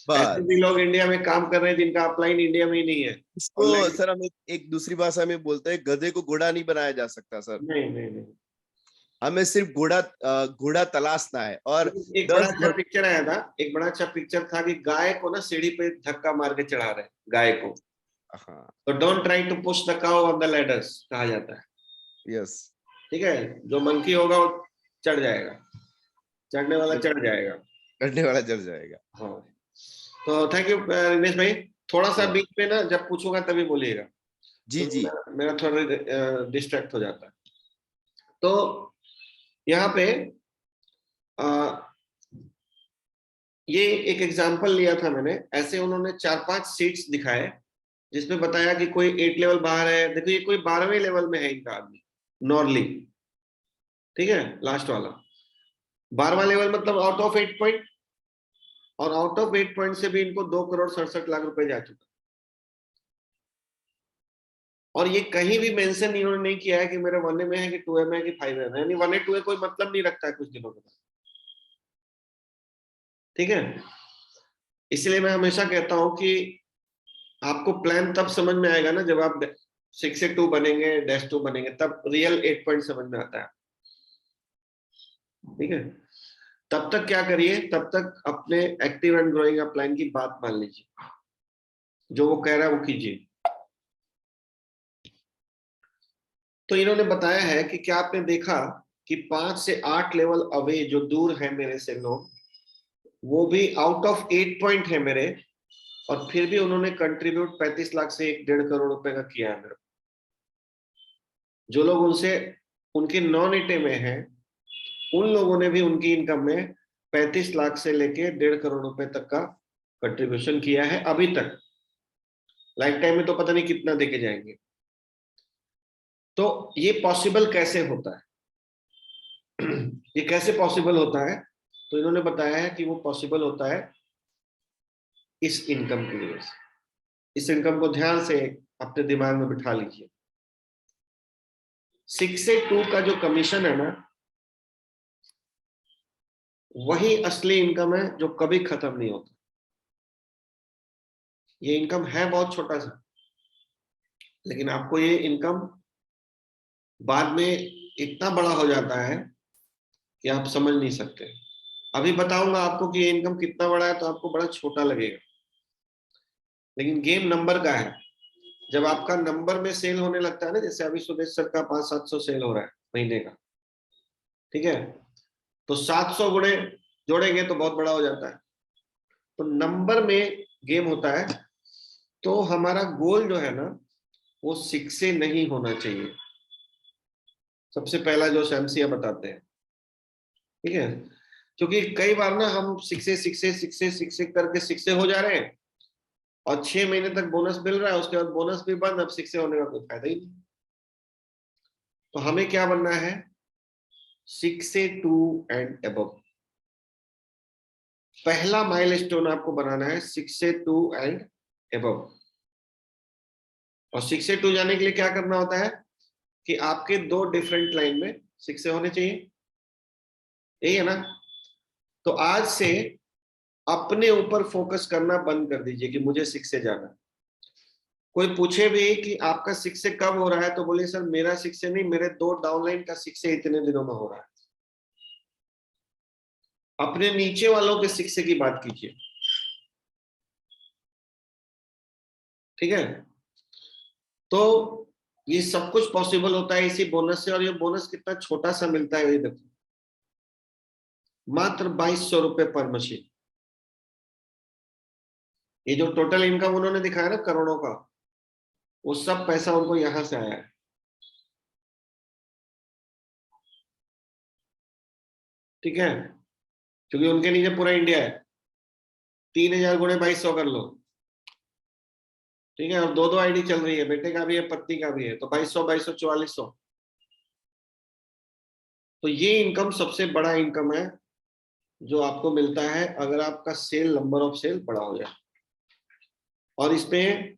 ऐसे भी लोग इंडिया में काम कर रहे हैं जिनका अपलाइन इंडिया में ही नहीं है। इसको सर हम एक दूसरी भाषा में बोलते हैं, गधे को घोड़ा नहीं बनाया जा सकता सर। नहीं नहीं नहीं, हमें सिर्फ घोड़ा तलाशना है। और एक बड़ा अच्छा पिक्चर आया था, एक बड़ा अच्छा पिक्चर था कि गाय को ना सीढ़ी पे धक्का मार के चढ़ा रहे गाय को। हाँ, तो don't try to push the cow on the ladders कहा जाता है। यस। ठीक है, जो मंकी होगा वो चढ़ जाएगा, चढ़ने वाला चढ़ जाएगा, चढ़ने वाला चढ़ जाएगा। हाँ। तो थैंक यू रिनेश भाई। थोड़ा सा बीच में ना जब पूछूंगा तभी बोलिएगा। जी जी। मेरा थोड़ा डिस्ट्रैक्ट हो जाता है। तो यहाँ पे ये एक एग्जांपल लिया था मैंने। ऐसे उन्होंने 4-5 सीट्स दिखाए जिसमें बताया कि कोई 8 लेवल बाहर है। देखो ये कोई 12वें लेवल में है इनका आदमी, नॉर्ली। ठीक है, लास्ट वाला 12वां लेवल, मतलब आउट ऑफ 8 पॉइंट, और आउट ऑफ 8 पॉइंट से भी इनको 2,67,00,000 रुपए जा चुका। और ये कहीं भी मेंशन इन्होंने नहीं किया है कि मेरे 1A में है कि 2A में है कि 5A में, यानी 1A 2A कोई मतलब नहीं रखता है कुछ दिनों के बाद। ठीक है, इसलिए मैं हमेशा कहता हूं कि आपको प्लान तब समझ में आएगा ना जब आप 6A 2 बनेंगे, -2 बनेंगे, तब रियल 8 पॉइंट समझ में आता है। ठीक है, तब तक क्या करिए, तब तक अपने एक्टिव एंड ग्रोइंग अपलाइन की बात मान लीजिए, जो वो कह रहा है वो कीजिए। तो इन्होंने बताया है कि क्या आपने देखा कि 5 से 8 लेवल अवे जो दूर है मेरे से लोग, वो भी आउट ऑफ 8 पॉइंट है मेरे, और फिर भी उन्होंने कंट्रीब्यूट 35 लाख से 1.5 करोड़ रुपए का किया है मेरे को। जो लोग उनसे उनके नॉन इटे में हैं, उन लोगों ने भी उनकी इनकम में 35 लाख से लेके 1.5 करोड़ रुपए तक का कंट्रीब्यूशन किया है अभी तक। लाइफ टाइम में तो पता नहीं कितना देके जाएंगे। तो ये पॉसिबल कैसे होता है? ये कैसे पॉसिबल होता है? तो इन्होंने बताया है कि वो पॉसिबल होता है इस इनकम की वजह से। इस इनकम को ध्यान से अपने दिमाग में बिठा लीजिए। 6 से 2 का जो कमीशन है ना, वही असली इनकम है जो कभी खत्म नहीं होता। ये इनकम है बहुत छोटा सा, लेकिन आपको ये इनकम बाद में इतना बड़ा हो जाता है कि आप समझ नहीं सकते। अभी बताऊंगा आपको कि ये इनकम कितना बड़ा है तो आपको बड़ा छोटा लगेगा, लेकिन गेम नंबर का है। जब आपका नंबर में सेल होने लगता है ना, जैसे अभी सुदेश सर का 500-700 सेल हो रहा है महीने का, ठीक है, तो 700 गुणे जोड़ेंगे तो बहुत बड़ा हो जाता है। तो नंबर में गेम होता है। तो हमारा गोल जो है ना, वो 6 से नहीं होना चाहिए। सबसे पहला जो शमसिया बताते हैं, ठीक है, क्योंकि कई बार ना हम 6 करके 6 हो जा रहे हैं और 6 महीने तक बोनस मिल रहा है, उसके बाद बोनस भी बंद, अब 6 होने का कोई फायदा ही नहीं। तो हमें क्या बनना है? 6 से 2 एंड अबव। पहला माइलस्टोन आपको बनाना है 6 से 2 एंड अबव। और 6 से 2 जाने के लिए क्या करना होता है कि आपके 2 डिफरेंट लाइन में 6 से होने चाहिए, यही है ना? तो आज से अपने ऊपर फोकस करना बंद कर दीजिए कि मुझे 6 से जाना है। कोई पूछे भी कि आपका 6 से कब हो रहा है, तो बोलिए सर मेरा 6 से नहीं, मेरे 2 डाउनलाइन का 6 से इतने दिनों में हो रहा है। अपने नीचे वालों के 6 से की बात कीजिए, ठीक है? तो ये सब कुछ पॉसिबल होता है इसी बोनस से। और ये बोनस कितना छोटा सा मिलता है, ये देखो, मात्र 2200 रुपए पर मशीन। ये जो टोटल इनकम उन्होंने दिखाया ना करोड़ों का, वो सब पैसा उनको यहां से आया है। ठीक है, क्योंकि उनके नीचे पूरा इंडिया है। 3000 गुणे 2200 कर लो, ठीक है, और 2 आईडी चल रही है, बेटे का भी है पत्नी का भी है, तो 2200 2200 4400। तो ये इनकम सबसे बड़ा इनकम है जो आपको मिलता है अगर आपका सेल, नंबर ऑफ सेल बड़ा हो जाए। और इसमें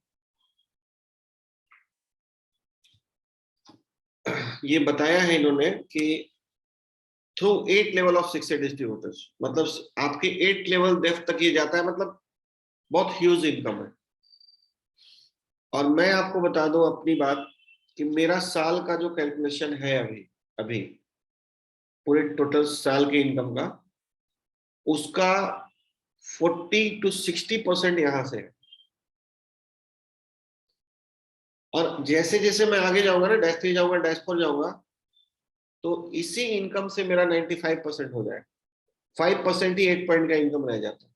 ये बताया है इन्होंने कि थ्रू 8 लेवल ऑफ 6 डिस्ट्रीब्यूटर्स, मतलब आपके 8 लेवल डेप्थ तक ये जाता है, मतलब बहुत ह्यूज इनकम है। और मैं आपको बता दूं अपनी बात कि मेरा साल का जो कैलकुलेशन है अभी पूरे टोटल साल के इनकम का, उसका 40 to 60% यहां से है। और जैसे जैसे मैं आगे जाऊंगा ना, डैश 3 जाऊंगा, डैश 4 जाऊंगा, तो इसी इनकम से मेरा 95% हो जाए। 5% ही 8 पॉइंट का इनकम रह जाता है।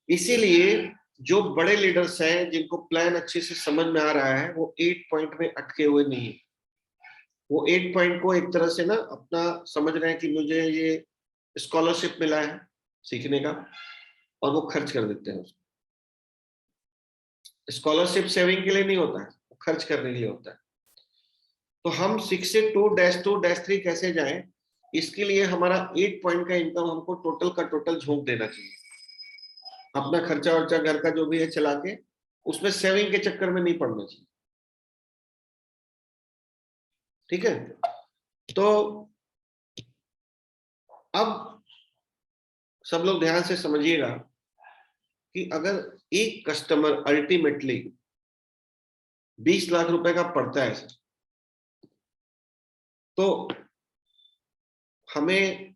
इसीलिए जो बड़े लीडर्स हैं जिनको प्लान अच्छे से समझ में आ रहा है, वो 8 पॉइंट में अटके हुए नहीं है। वो 8 पॉइंट को एक तरह से ना अपना समझ रहे हैं कि मुझे ये स्कॉलरशिप मिला है सीखने का, और वो खर्च कर देते हैं उसको। स्कॉलरशिप सेविंग के लिए नहीं होता है, वो खर्च करने के लिए होता है। तो हम 6 से 2-2-3 कैसे जाएं, इसके लिए हमारा 8 पॉइंट का इनकम हमको टोटल का टोटल झोंक देना चाहिए। अपना खर्चा वर्चा घर का जो भी है चला के, उसमें सेविंग के चक्कर में नहीं पड़ना चाहिए। ठीक है, तो अब सब लोग ध्यान से समझिएगा कि अगर एक कस्टमर अल्टीमेटली 20 लाख रुपए का पड़ता है सर, तो हमें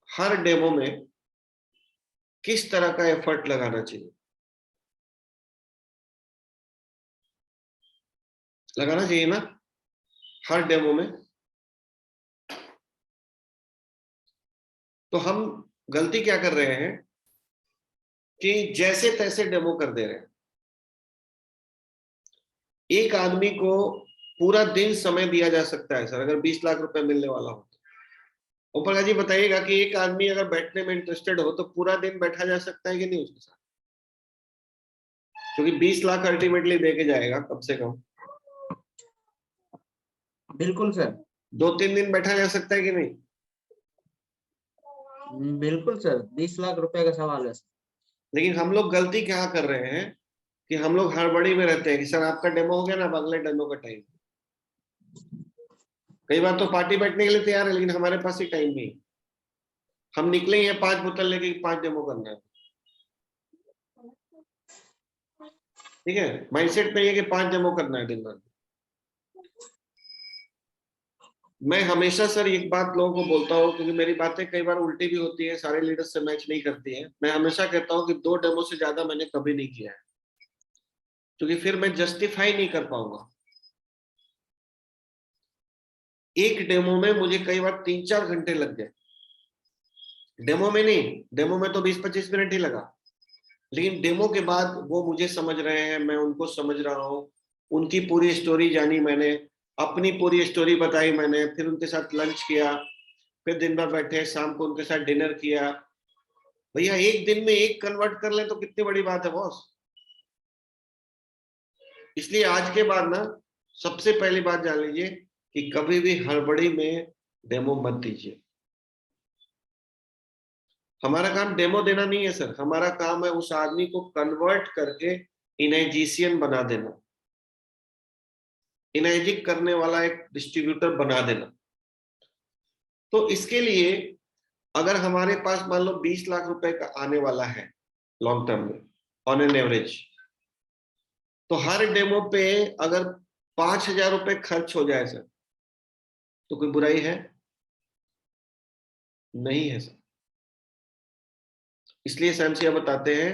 हर डेमो में किस तरह का एफर्ट लगाना चाहिए? लगाना चाहिए ना हर डेमो में। तो हम गलती क्या कर रहे हैं कि जैसे तैसे डेमो कर दे रहे हैं। एक आदमी को पूरा दिन समय दिया जा सकता है सर, अगर 20 लाख रुपए मिलने वाला हो तो। ओम प्रकाश जी बताइएगा कि एक आदमी अगर बैठने में इंटरेस्टेड हो तो पूरा दिन बैठा जा सकता है कि नहीं उसके साथ, क्योंकि 20 लाख अल्टीमेटली दे के जाएगा कम से कम। बिल्कुल सर। 2-3 दिन बैठा जा सकता है कि नहीं? बिल्कुल सर, 20 लाख रुपए का सवाल है। लेकिन हम लोग गलती क्या कर रहे हैं कि हम लोग हड़बड़ी में रहते हैं कि सर आपका डेमो हो गया ना, अब अगले डेमो का टाइम। कई बार तो पार्टी बैठने के लिए तैयार है लेकिन हमारे पास ही टाइम नहीं। हम निकले हैं 5 बोतल लेके 5 डेमो करना है। ठीक है, माइंडसेट में ये कि 5 डेमो करना है दिन भर। मैं हमेशा सर एक बात लोगों को बोलता हूँ, क्योंकि मेरी बातें कई बार उल्टी भी होती है, सारे लीडर्स से मैच नहीं करती है। मैं हमेशा कहता हूँ कि 2 डेमो से ज्यादा मैंने कभी नहीं किया है, क्योंकि फिर मैं जस्टिफाई नहीं कर पाऊंगा। एक डेमो में मुझे कई बार 3-4 घंटे लग गए। डेमो में नहीं, डेमो में तो 20-25 मिनट ही लगा, लेकिन डेमो के बाद वो मुझे समझ रहे हैं, मैं उनको समझ रहा हूँ, उनकी पूरी स्टोरी जानी मैंने, अपनी पूरी स्टोरी बताई मैंने, फिर उनके साथ लंच किया, फिर दिन भर बैठे, शाम को उनके साथ डिनर किया। भैया एक दिन में एक कन्वर्ट कर ले तो कितनी बड़ी बात है बॉस। इसलिए आज के बाद ना सबसे पहली बात जान लीजिए कि कभी भी हड़बड़ी में डेमो मत दीजिए। हमारा काम डेमो देना नहीं है सर, हमारा काम है उस आदमी को कन्वर्ट करके इनर्जिशियन बना देना, इनर्जिक करने वाला एक डिस्ट्रीब्यूटर बना देना। तो इसके लिए अगर हमारे पास मान लो 20 लाख रुपए का आने वाला है लॉन्ग टर्म में ऑन एन एवरेज, तो हर डेमो पे अगर 5,000 रुपए खर्च हो जाए सर, तो कोई बुराई है? नहीं है सर। इसलिए सैमसिया बताते हैं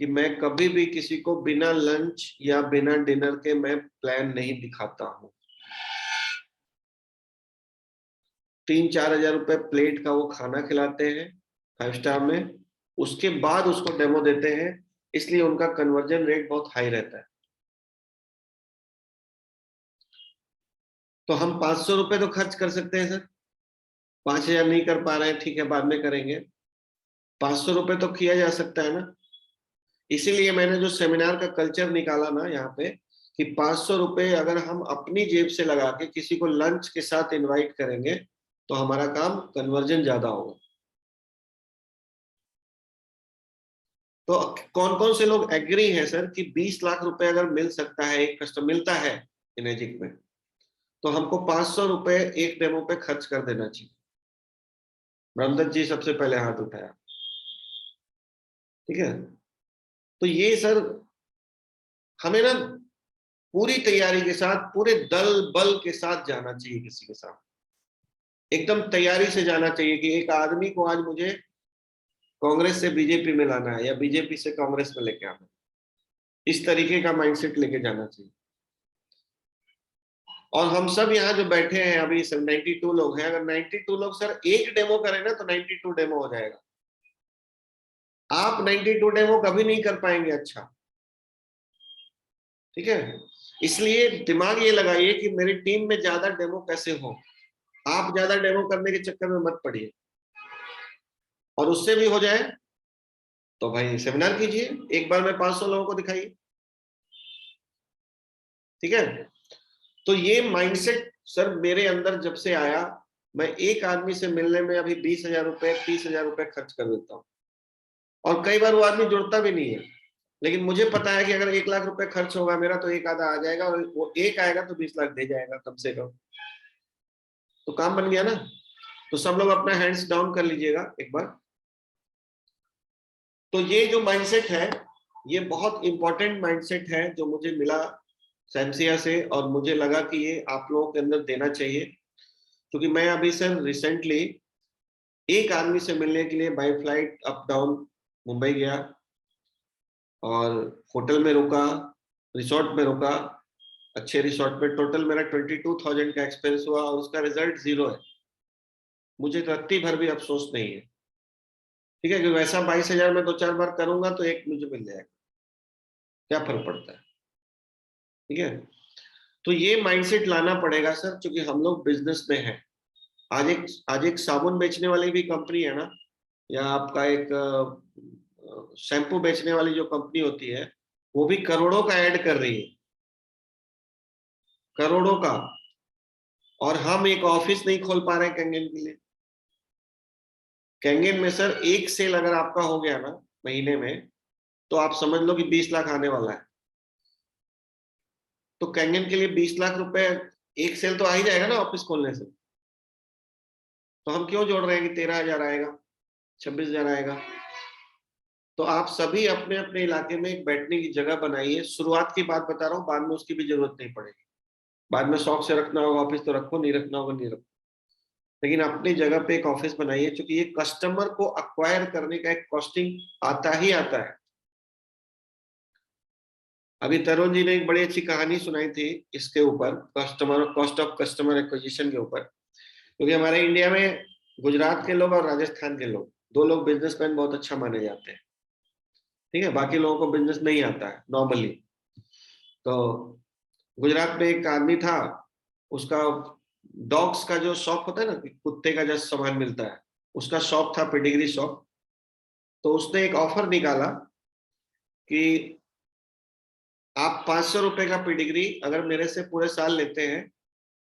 कि मैं कभी भी किसी को बिना लंच या बिना डिनर के मैं प्लान नहीं दिखाता हूं। 3-4 हजार रुपए प्लेट का वो खाना खिलाते हैं 5 स्टार में, उसके बाद उसको डेमो देते हैं, इसलिए उनका कन्वर्जन रेट बहुत हाई रहता है। तो हम 500 रुपए तो खर्च कर सकते हैं सर, 5,000 नहीं कर पा रहे हैं, ठीक है बाद में करेंगे, 500 रुपए तो किया जा सकता है ना। इसीलिए मैंने जो सेमिनार का कल्चर निकाला ना यहाँ पे, कि 500 रुपए अगर हम अपनी जेब से लगा के किसी को लंच के साथ इनवाइट करेंगे तो हमारा काम कन्वर्जन ज्यादा होगा। तो कौन कौन से लोग एग्री हैं सर कि 20 लाख रुपए अगर मिल सकता है, एक कस्टमर मिलता है इनर्जिक में, तो हमको 500 रुपए एक डेमो पे खर्च कर देना चाहिए? ब्रह्मदत्त जी सबसे पहले हाथ उठाया। ठीक है, तो ये सर हमें ना पूरी तैयारी के साथ, पूरे दल बल के साथ जाना चाहिए, किसी के साथ एकदम तैयारी से जाना चाहिए कि एक आदमी को आज मुझे कांग्रेस से बीजेपी में लाना है या बीजेपी से कांग्रेस में लेके आना है। इस तरीके का माइंडसेट लेके जाना चाहिए। और हम सब यहाँ जो बैठे हैं अभी 92 लोग हैं, अगर 92 लोग सर एक डेमो करें ना तो 92 डेमो हो जाएगा। आप 92 डेमो कभी नहीं कर पाएंगे अच्छा। ठीक है, इसलिए दिमाग ये लगाइए कि मेरी टीम में ज्यादा डेमो कैसे हो। आप ज्यादा डेमो करने के चक्कर में मत पड़िए, और उससे भी हो जाए तो भाई सेमिनार कीजिए, एक बार में 500 लोगों को दिखाइए। ठीक है, तो ये माइंडसेट सर मेरे अंदर जब से आया, मैं एक आदमी से मिलने में अभी 20,000 रुपए 30,000 रुपए खर्च कर देता हूँ, और कई बार वो आदमी जुड़ता भी नहीं है, लेकिन मुझे पता है कि अगर 1 लाख रुपए खर्च होगा मेरा तो एक आधा आ जाएगा, और वो एक आएगा तो 20 लाख दे जाएगा कम से कम। तो काम बन गया ना। तो सब लोग अपना हैंड्स डाउन कर लीजिएगा एक बार। तो ये जो माइंडसेट है ये बहुत इंपॉर्टेंट माइंडसेट है जो मुझे मिला सैमसिया से, और मुझे लगा कि ये आप लोगों के अंदर देना चाहिए। क्योंकि मैं अभी सर रिसेंटली एक आदमी से मिलने के लिए by flight up down Mumbai गया, और होटल में रुका, रिसोर्ट में रुका, अच्छे रिसोर्ट में। टोटल मेरा 22,000 का एक्सपेंस हुआ, और उसका रिजल्ट 0 है। मुझे रत्ती भर भी अफसोस नहीं है। ठीक है, कि वैसा 22,000 में 2-4 बार करूंगा तो एक मुझे मिल जाएगा, क्या फर्क पड़ता है। ठीक है, तो ये माइंडसेट लाना पड़ेगा सर, क्योंकि हम लोग बिजनेस में हैं। आज एक साबुन बेचने वाली भी कंपनी है ना, या आपका एक शैम्पू बेचने वाली जो कंपनी होती है, वो भी करोड़ों का ऐड कर रही है, करोड़ों का। और हम एक ऑफिस नहीं खोल पा रहे हैं कैंगन के लिए। कैंगन में सर एक सेल अगर आपका हो गया ना महीने में, तो आप समझ लो कि 20 लाख आने वाला है। तो कैंगन के लिए 20 लाख रुपए एक सेल तो आ ही जाएगा ना ऑफिस खोलने से। तो हम क्यों जोड़ रहे हैं कि 13,000 आएगा, 26,000 आएगा। तो आप सभी अपने अपने इलाके में एक बैठने की जगह बनाइए। शुरुआत की बात बता रहा हूँ, बाद में उसकी भी जरूरत नहीं पड़ेगी। बाद में शौक से रखना होगा ऑफिस तो रखो, नहीं रखना होगा नहीं रखो, लेकिन अपनी जगह पे एक ऑफिस बनाइए, क्योंकि ये कस्टमर को अक्वायर करने का एक कॉस्टिंग आता ही आता है। अभी तरुण जी ने एक बड़ी अच्छी कहानी सुनाई थी इसके ऊपर, कॉस्ट ऑफ कस्टमर एक्विजिशन के ऊपर। क्योंकि हमारे इंडिया में गुजरात के लोग और राजस्थान के लोग, दो लोग बिजनेसमैन बहुत अच्छा माने जाते हैं। ठीक है, बाकी लोगों को बिजनेस नहीं आता है नॉर्मली। तो गुजरात में एक आदमी था, उसका डॉग्स का जो शॉप होता है ना, कुत्ते का जो सामान मिलता है, उसका शॉप था, पेडिग्री शॉप। तो उसने एक ऑफर निकाला कि आप 500 रुपए का पेडिग्री अगर मेरे से पूरे साल लेते हैं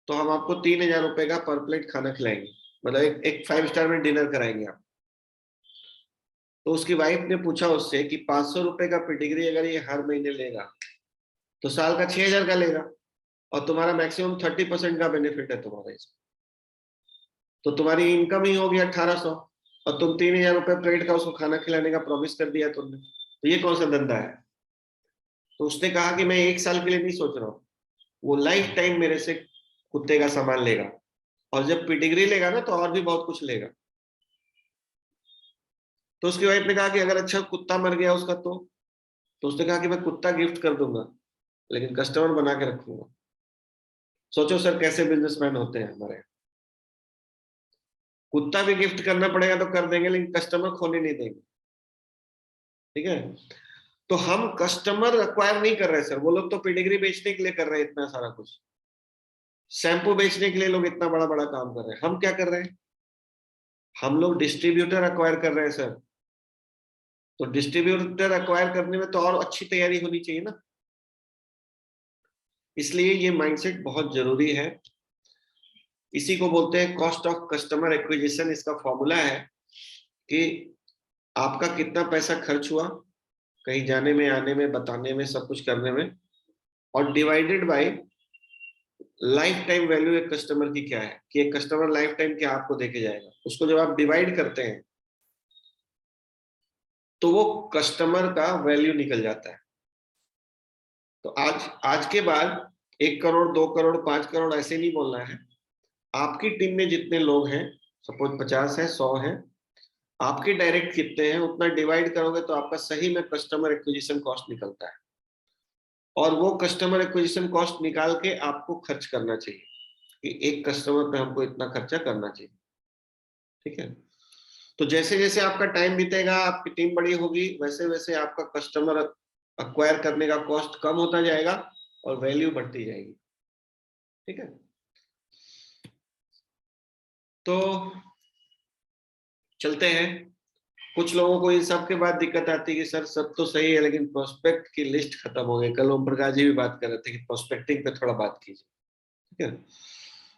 तो हम आपको 3,000 रुपए का पर प्लेट खाना खिलाएंगे, मतलब एक 5 स्टार में डिनर कराएंगे आप। तो उसकी वाइफ ने पूछा उससे कि 500 रुपए का पेडिग्री अगर ये हर महीने लेगा तो साल का 6,000 का लेगा, और तुम्हारा मैक्सिमम 30% का बेनिफिट है तुम्हारा इसमें, तो तुम्हारी इनकम ही होगी 1,800, और तुम 3,000 रुपए प्लेट का उसको खाना खिलाने का प्रॉमिस कर दिया तुमने, तो ये कौन सा धंधा है। तो उसने कहा कि मैं 1 साल के लिए नहीं सोच रहा हूँ, वो लाइफ टाइम मेरे से कुत्ते का सामान लेगा, और जब पेडिग्री लेगा ना तो और भी बहुत कुछ लेगा। तो उसकी वाइफ ने कहा कि अगर अच्छा कुत्ता मर गया उसका तो उसने कहा कि मैं कुत्ता गिफ्ट कर दूंगा लेकिन कस्टमर बना के रखूंगा। सोचो सर कैसे बिजनेसमैन होते हैं हमारे। कुत्ता भी गिफ्ट करना पड़ेगा तो कर देंगे, लेकिन कस्टमर खोने नहीं देंगे। ठीक है, तो हम कस्टमर अक्वायर नहीं कर रहे सर। वो लोग तो पेडिग्री बेचने के लिए कर रहे हैं इतना सारा कुछ, शैम्पू बेचने के लिए लोग इतना बड़ा बड़ा काम कर रहे हैं। हम क्या कर रहे हैं, हम लोग डिस्ट्रीब्यूटर अक्वायर कर रहे हैं सर। तो डिस्ट्रीब्यूटर अक्वायर करने में तो और अच्छी तैयारी होनी चाहिए ना। इसलिए ये माइंडसेट बहुत जरूरी है। इसी को बोलते हैं कॉस्ट ऑफ कस्टमर एक्विजिशन। इसका फॉर्मूला है कि आपका कितना पैसा खर्च हुआ कहीं जाने में, आने में, बताने में, सब कुछ करने में, और divided by life time value एक कस्टमर की क्या है, कि एक कस्टमर लाइफ टाइम क्या आपको देके जाएगा। उसको जब आप डिवाइड करते हैं तो वो कस्टमर का वैल्यू निकल जाता है। तो आज के बाद 1 करोड़, 2 करोड़, 5 करोड़ ऐसे नहीं बोलना है। आपकी टीम में जितने लोग हैं, सपोज 50 है, 100 है, आपके डायरेक्ट कितने हैं उतना डिवाइड करोगे तो आपका सही में कस्टमर एक्विजिशन कॉस्ट निकलता है। और वो कस्टमर एक्विजिशन कॉस्ट निकाल के आपको खर्च करना चाहिए कि एक कस्टमर पे हमको इतना खर्चा करना चाहिए। ठीक है, तो जैसे जैसे आपका टाइम बीतेगा, आपकी टीम बड़ी होगी, वैसे वैसे आपका कस्टमर अक्वायर करने का कॉस्ट कम होता जाएगा और वैल्यू बढ़ती जाएगी। ठीक है, तो चलते हैं। कुछ लोगों को इन सब के बाद दिक्कत आती है कि सर सब तो सही है लेकिन प्रोस्पेक्ट की लिस्ट खत्म हो गई। कल ओम प्रकाश जी भी बात कर रहे थे कि प्रोस्पेक्टिंग पे थोड़ा बात कीजिए। ठीक है,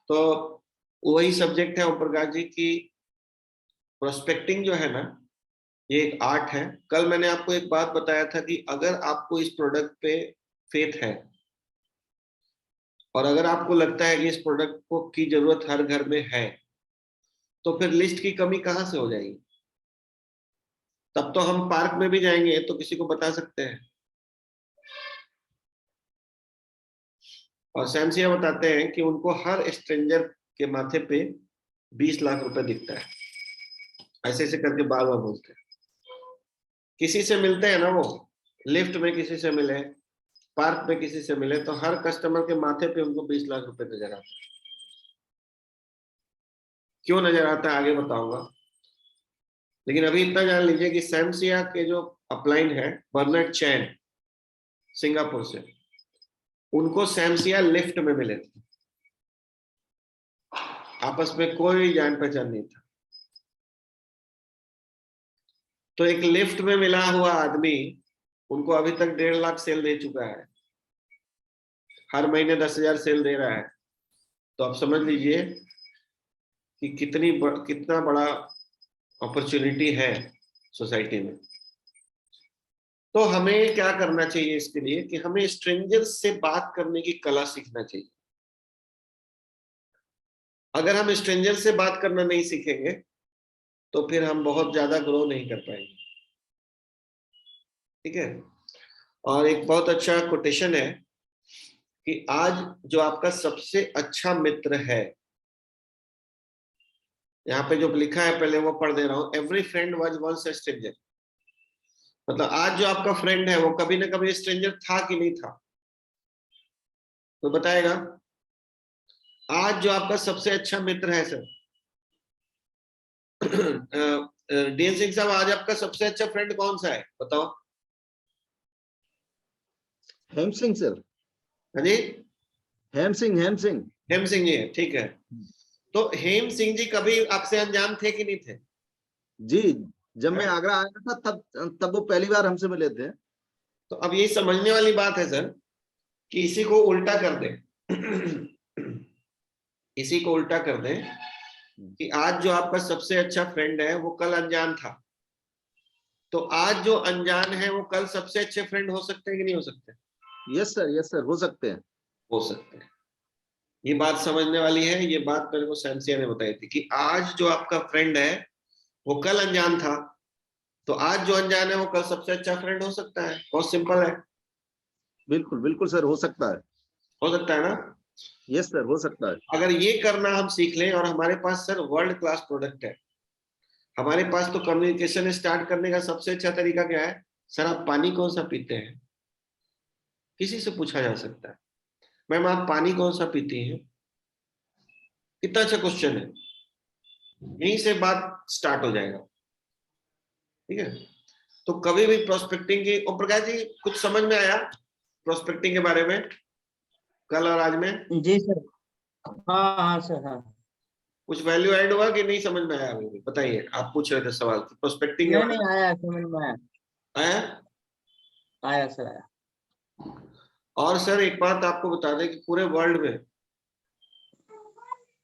तो वही सब्जेक्ट है ओम प्रकाश जी की। प्रोस्पेक्टिंग जो है ना, ये एक आर्ट है। कल मैंने आपको एक बात बताया था कि अगर आपको इस प्रोडक्ट पे फेथ है और अगर आपको लगता है कि इस प्रोडक्ट को की जरूरत हर घर में है, तो फिर लिस्ट की कमी कहाँ से हो जाएगी। तब तो हम पार्क में भी जाएंगे तो किसी को बता सकते हैं। और सैमसिया बताते हैं कि उनको हर स्ट्रेंजर के माथे पे 20 लाख रुपए दिखता है। ऐसे ऐसे करके बार बार बोलते हैं। किसी से मिलते हैं ना, वो लिफ्ट में किसी से मिले, पार्क में किसी से मिले, तो हर कस्टमर के माथे पे उनको 20 लाख रुपए नजर आता है। क्यों नजर आता है आगे बताऊंगा, लेकिन अभी इतना जान लीजिए कि सैमसिया के जो अपलाइन है बर्नर्ड चैन सिंगापुर से, उनको सैमसिया लिफ्ट में मिले थे, आपस में कोई जान पहचान नहीं था। तो एक लिफ्ट में मिला हुआ आदमी उनको अभी तक 1.5 लाख सेल दे चुका है, हर महीने 10,000 सेल दे रहा है। तो आप समझ लीजिए कि कितना बड़ा अपॉर्चुनिटी है सोसाइटी में। तो हमें क्या करना चाहिए इसके लिए कि हमें स्ट्रेंजर्स से बात करने की कला सीखना चाहिए। अगर हम स्ट्रेंजर से बात करना नहीं सीखेंगे तो फिर हम बहुत ज्यादा ग्रो नहीं कर पाएंगे, ठीक है। और एक बहुत अच्छा कोटेशन है कि आज जो आपका सबसे अच्छा मित्र है, यहाँ पे जो लिखा है पहले वो पढ़ दे रहा हूं, every friend was once a stranger. मतलब आज जो आपका फ्रेंड है वो कभी ना कभी स्ट्रेंजर था कि नहीं था, तो बताएगा। आज जो आपका सबसे अच्छा मित्र है सर, डीएन सिंह साहब, आज आपका सबसे अच्छा फ्रेंड कौन सा है बताओ? हेम सिंह सर। हाँ जी, हेम सिंह हेम सिंह जी है, ठीक है। तो हेम सिंह जी कभी आपसे अनजान थे कि नहीं थे? जी, जब मैं आगरा आया था तब वो पहली बार हमसे मिले थे। तो अब ये समझने वाली बात है सर कि इसी को उल्टा कर दे, इसी को उल्टा कर दे कि आज जो आपका सबसे अच्छा फ्रेंड है वो कल अनजान था, तो आज जो अनजान है वो कल सबसे अच्छे फ्रेंड हो सकते हैं कि नहीं हो सकते? यस सर, हो सकते हैं। हो सकते हैं। ये बात समझने वाली है। ये बात मेरे को सैमसिया ने बताई थी कि आज जो आपका फ्रेंड है वो कल अनजान था, तो आज जो अनजान है वो कल सबसे अच्छा फ्रेंड हो सकता है। बहुत सिंपल है। बिल्कुल सर, हो सकता है। हो सकता है ना? यस सर, हो सकता है। अगर ये करना हम सीख लें, और हमारे पास सर वर्ल्ड क्लास प्रोडक्ट है, हमारे पास तो कम्युनिकेशन स्टार्ट करने का सबसे अच्छा तरीका क्या है? सर आप पानी कौन सा पीते हैं? किसी से पूछा जा सकता है, मैम आप पानी कौन सा पीती हैं? कितना अच्छा क्वेश्चन है। यहीं से बात स्टार्ट हो जाएगा, ठीक है। तो कभी भी प्रोस्पेक्टिंग की, ओम प्रकाश जी कुछ समझ में आया प्रोस्पेक्टिंग के बारे में कल और आज में? जी सर। हाँ सर, हाँ। कुछ वैल्यू ऐड हुआ कि नहीं समझ में आया? अभी बताइए, आप पूछ रहे थे सवाल प्रोस्पेक्टिंग के नहीं आया, समझ में आया। आया? आया सर, आया। और सर एक बात आपको बता दें कि पूरे वर्ल्ड में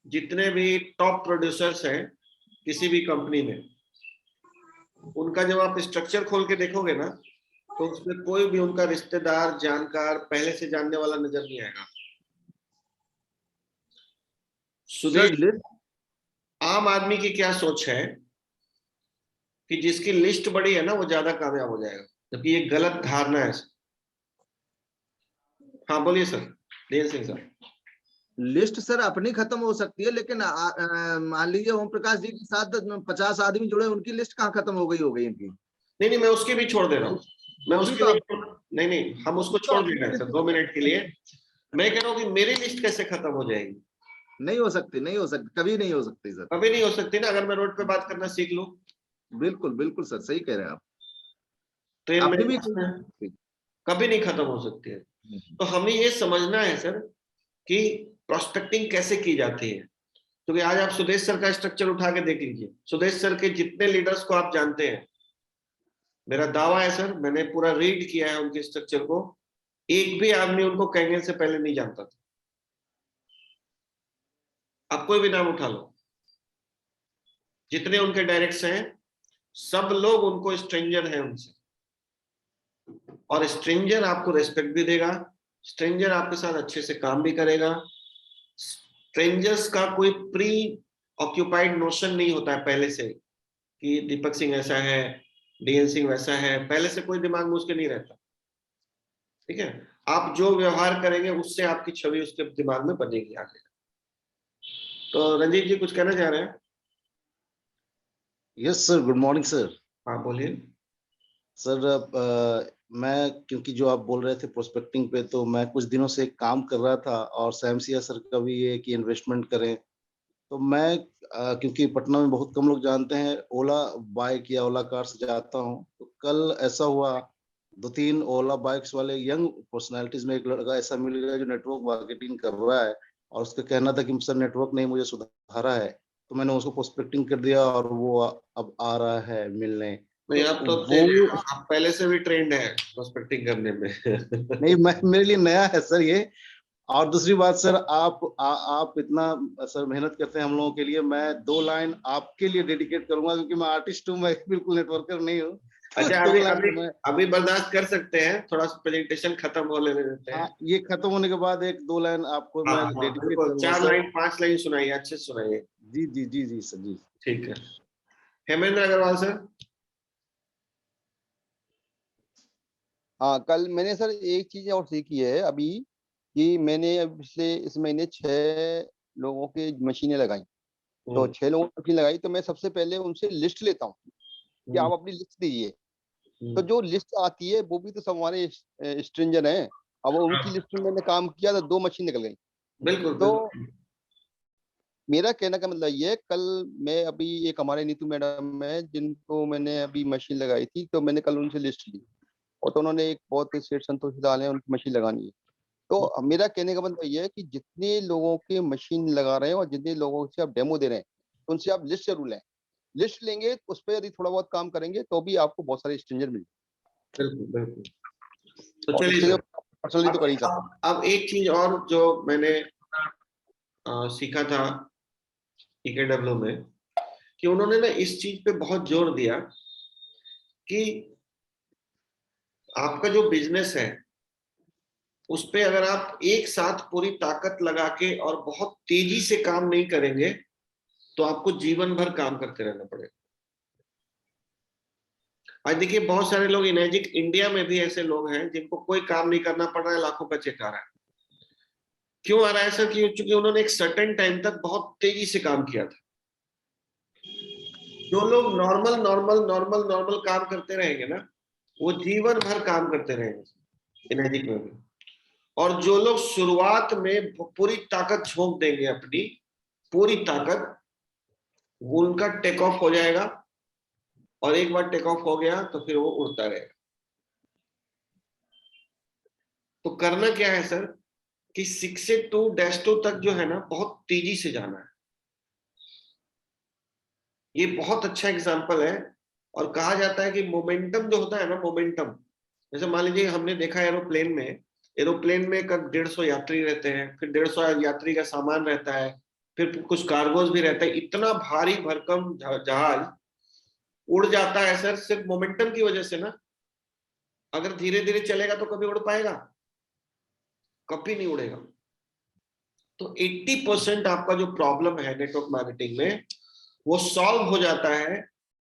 जितने भी टॉप प्रोड्यूसर्स हैं किसी भी कंपनी में, उनका जब आप स्ट्रक्चर खोल के देखोगे ना, तो उसमें कोई भी उनका रिश्तेदार, जानकार, पहले से जानने वाला नजर नहीं आएगा। सुधीर, आम आदमी की क्या सोच है कि जिसकी लिस्ट बड़ी है ना वो ज्यादा कामयाब हो जाएगा, जबकि ये गलत धारणा है। हाँ बोलिए sir, Dev Singh sir. List sir अपनी खत्म हो सकती है, लेकिन मान लीजिए ओम प्रकाश जी के साथ 50 आदमी जुड़े, उनकी लिस्ट कहाँ खत्म हो गई इनकी? नहीं, मैं उसकी भी छोड़ दे रहा हूँ। मैं उसकी भी नहीं, हम उसको छोड़ दे रहे हैं सर 2 मिनट के लिए। मैं कह रहा हूँ कि मेरी लिस्ट कैसे खत्म हो जाएगी? नहीं हो सकती, कभी नहीं हो सकती सर। कभी नहीं हो सकती ना, अगर मैं रोड पे बात करना सीख लूं। बिल्कुल सर, सही कह रहे हैं आप। ट्रेन में भी कभी नहीं खत्म हो सकती है। तो हमें ये समझना है सर कि प्रोस्पेक्टिंग कैसे की जाती है। क्योंकि आज आप सुदेश सर का स्ट्रक्चर उठा के देख लीजिए, सुदेश सर के जितने लीडर्स को आप जानते हैं, मेरा दावा है सर, मैंने पूरा रीड किया है उनके स्ट्रक्चर को, एक भी आदमी उनको कैंगल से पहले नहीं जानता था। आप कोई भी नाम उठा लो, जितने उनके डायरेक्ट्स हैं सब लोग उनको स्ट्रेंजर हैं उनसे, और स्ट्रेंजर आपको रेस्पेक्ट भी देगा, स्ट्रेंजर आपके साथ अच्छे से काम भी करेगा। स्ट्रेंजर्स का कोई प्री ऑक्यूपाइड नोशन नहीं होता है पहले से कि दीपक सिंह ऐसा है, डीएन सिंह वैसा है, पहले से कोई दिमाग में उसके नहीं रहता, ठीक है। आप जो व्यवहार करेंगे उससे आपकी छवि उसके दिमाग में बनेगी आगे। तो रंजीत जी कुछ कहना चाह रहे हैं? Yes sir, good morning sir. हाँ बोलिए सर। मैं, क्योंकि जो आप बोल रहे थे प्रोस्पेक्टिंग पे, तो मैं कुछ दिनों से काम कर रहा था, और सैमसिया सर का भी ये कि इन्वेस्टमेंट करें, तो मैं क्योंकि पटना में बहुत कम लोग जानते हैं, ओला बाइक या ओला कार से जाता हूँ। तो कल ऐसा हुआ, 2-3 ओला बाइक्स वाले यंग पर्सनालिटीज में एक लड़का ऐसा मिल गया जो नेटवर्क मार्केटिंग कर रहा है, और उसका कहना था कि सर नेटवर्क नहीं मुझे सुधारा है। तो मैंने उसको प्रोस्पेक्टिंग कर दिया और वो अब आ रहा है मिलने। नहीं, आप तो वो आप पहले से भी ट्रेंड है प्रोस्पेक्टिंग करने में। नहीं, मेरे लिए नया है सर ये। और दूसरी बात सर, आप इतना सर मेहनत करते हैं हम लोगों के लिए, मैं 2 लाइन आपके लिए डेडिकेट करूंगा, क्योंकि मैं आर्टिस्ट हूँ, मैं बिल्कुल नेटवर्कर नहीं हूँ। अच्छा, अभी बर्दाश्त कर सकते हैं, थोड़ा सा प्रेजेंटेशन खत्म हो लेने देते हैं। हाँ, ये खत्म होने के बाद 1-2 लाइन आपको मैं डेडिकेट करूंगा। 4 लाइन 5 लाइन सुनाइए, अच्छे सुनाइए। जी जी जी जी सर जी। ठीक है, हेमेंद्र अग्रवाल सर। हाँ, कल मैंने सर एक चीज और सीखी है अभी, कि मैंने पिछले इस महीने 6 लोगों के मशीनें लगाई। तो 6 लोगों की मशीन लगाई, तो मैं सबसे पहले उनसे लिस्ट लेता हूँ कि आप अपनी लिस्ट दीजिए। तो जो लिस्ट आती है वो भी तो सब हमारे स्ट्रेंजर हैं। अब उनकी लिस्ट में मैंने काम किया तो 2 मशीन निकल गई। बिल्कुल। तो मेरा कहने का मतलब ये है, कल मैं अभी एक हमारे नीतू मैडम है जिनको मैंने अभी मशीन लगाई थी, तो मैंने कल उनसे लिस्ट ली, और तो उन्होंने एक बहुत सेठ संतोष दाल है उनकी मशीन लगानी है। तो मेरा कहने का मतलब ये है कि जितने लोगों के मशीन लगा रहे हैं और जितने लोगों से आप डेमो दे रहे हैं, तो उनसे आप लिस्ट जरूर लें। लिस्ट लेंगे तो उस पर यदि थोड़ा बहुत काम करेंगे तो भी आपको बहुत सारे स्ट्रेंजर मिल बिल्कुल बिल्कुल। तो चलिए पर्सनली तो कर ही सकते हैं। अब एक चीज और जो मैंने सीखा था EKW में, कि उन्होंने ना इस चीज पे बहुत जोर दिया कि आपका जो बिजनेस है उस पे अगर आप एक साथ पूरी ताकत लगा के और बहुत तेजी से काम नहीं करेंगे तो आपको जीवन भर काम करते रहना पड़ेगा। आज देखिए, बहुत सारे लोग इनर्जिक इंडिया में भी ऐसे लोग हैं जिनको कोई काम नहीं करना पड़ रहा है, लाखों का चेक आ रहा है। क्यों आ रहा है सर? क्योंकि उन्होंने एक सर्टेन टाइम तक बहुत तेजी से काम किया था। जो लोग नॉर्मल नॉर्मल नॉर्मल नॉर्मल काम करते रहेंगे ना, वो जीवन भर काम करते रहेंगे एनर्जिक में भी। और जो लोग शुरुआत में पूरी ताकत झोंक देंगे, अपनी पूरी ताकत, वो उनका टेक ऑफ हो जाएगा, और एक बार टेक ऑफ हो गया तो फिर वो उड़ता रहेगा। तो करना क्या है सर, कि 6 से 2-2 तक जो है ना, बहुत तेजी से जाना है। ये बहुत अच्छा एग्जांपल है। और कहा जाता है कि मोमेंटम जो होता है ना, मोमेंटम, जैसे मान लीजिए हमने देखा एरोप्लेन में कब 150 यात्री रहते हैं, फिर 150 यात्री का सामान रहता है, फिर कुछ कार्गोज भी रहता है। इतना भारी भरकम जहाज उड़ जाता है सर, सिर्फ मोमेंटम की वजह से ना। अगर धीरे धीरे चलेगा तो कभी उड़ पाएगा? कभी नहीं उड़ेगा। तो 80% आपका जो प्रॉब्लम है नेटवर्क मार्केटिंग में, वो सॉल्व हो जाता है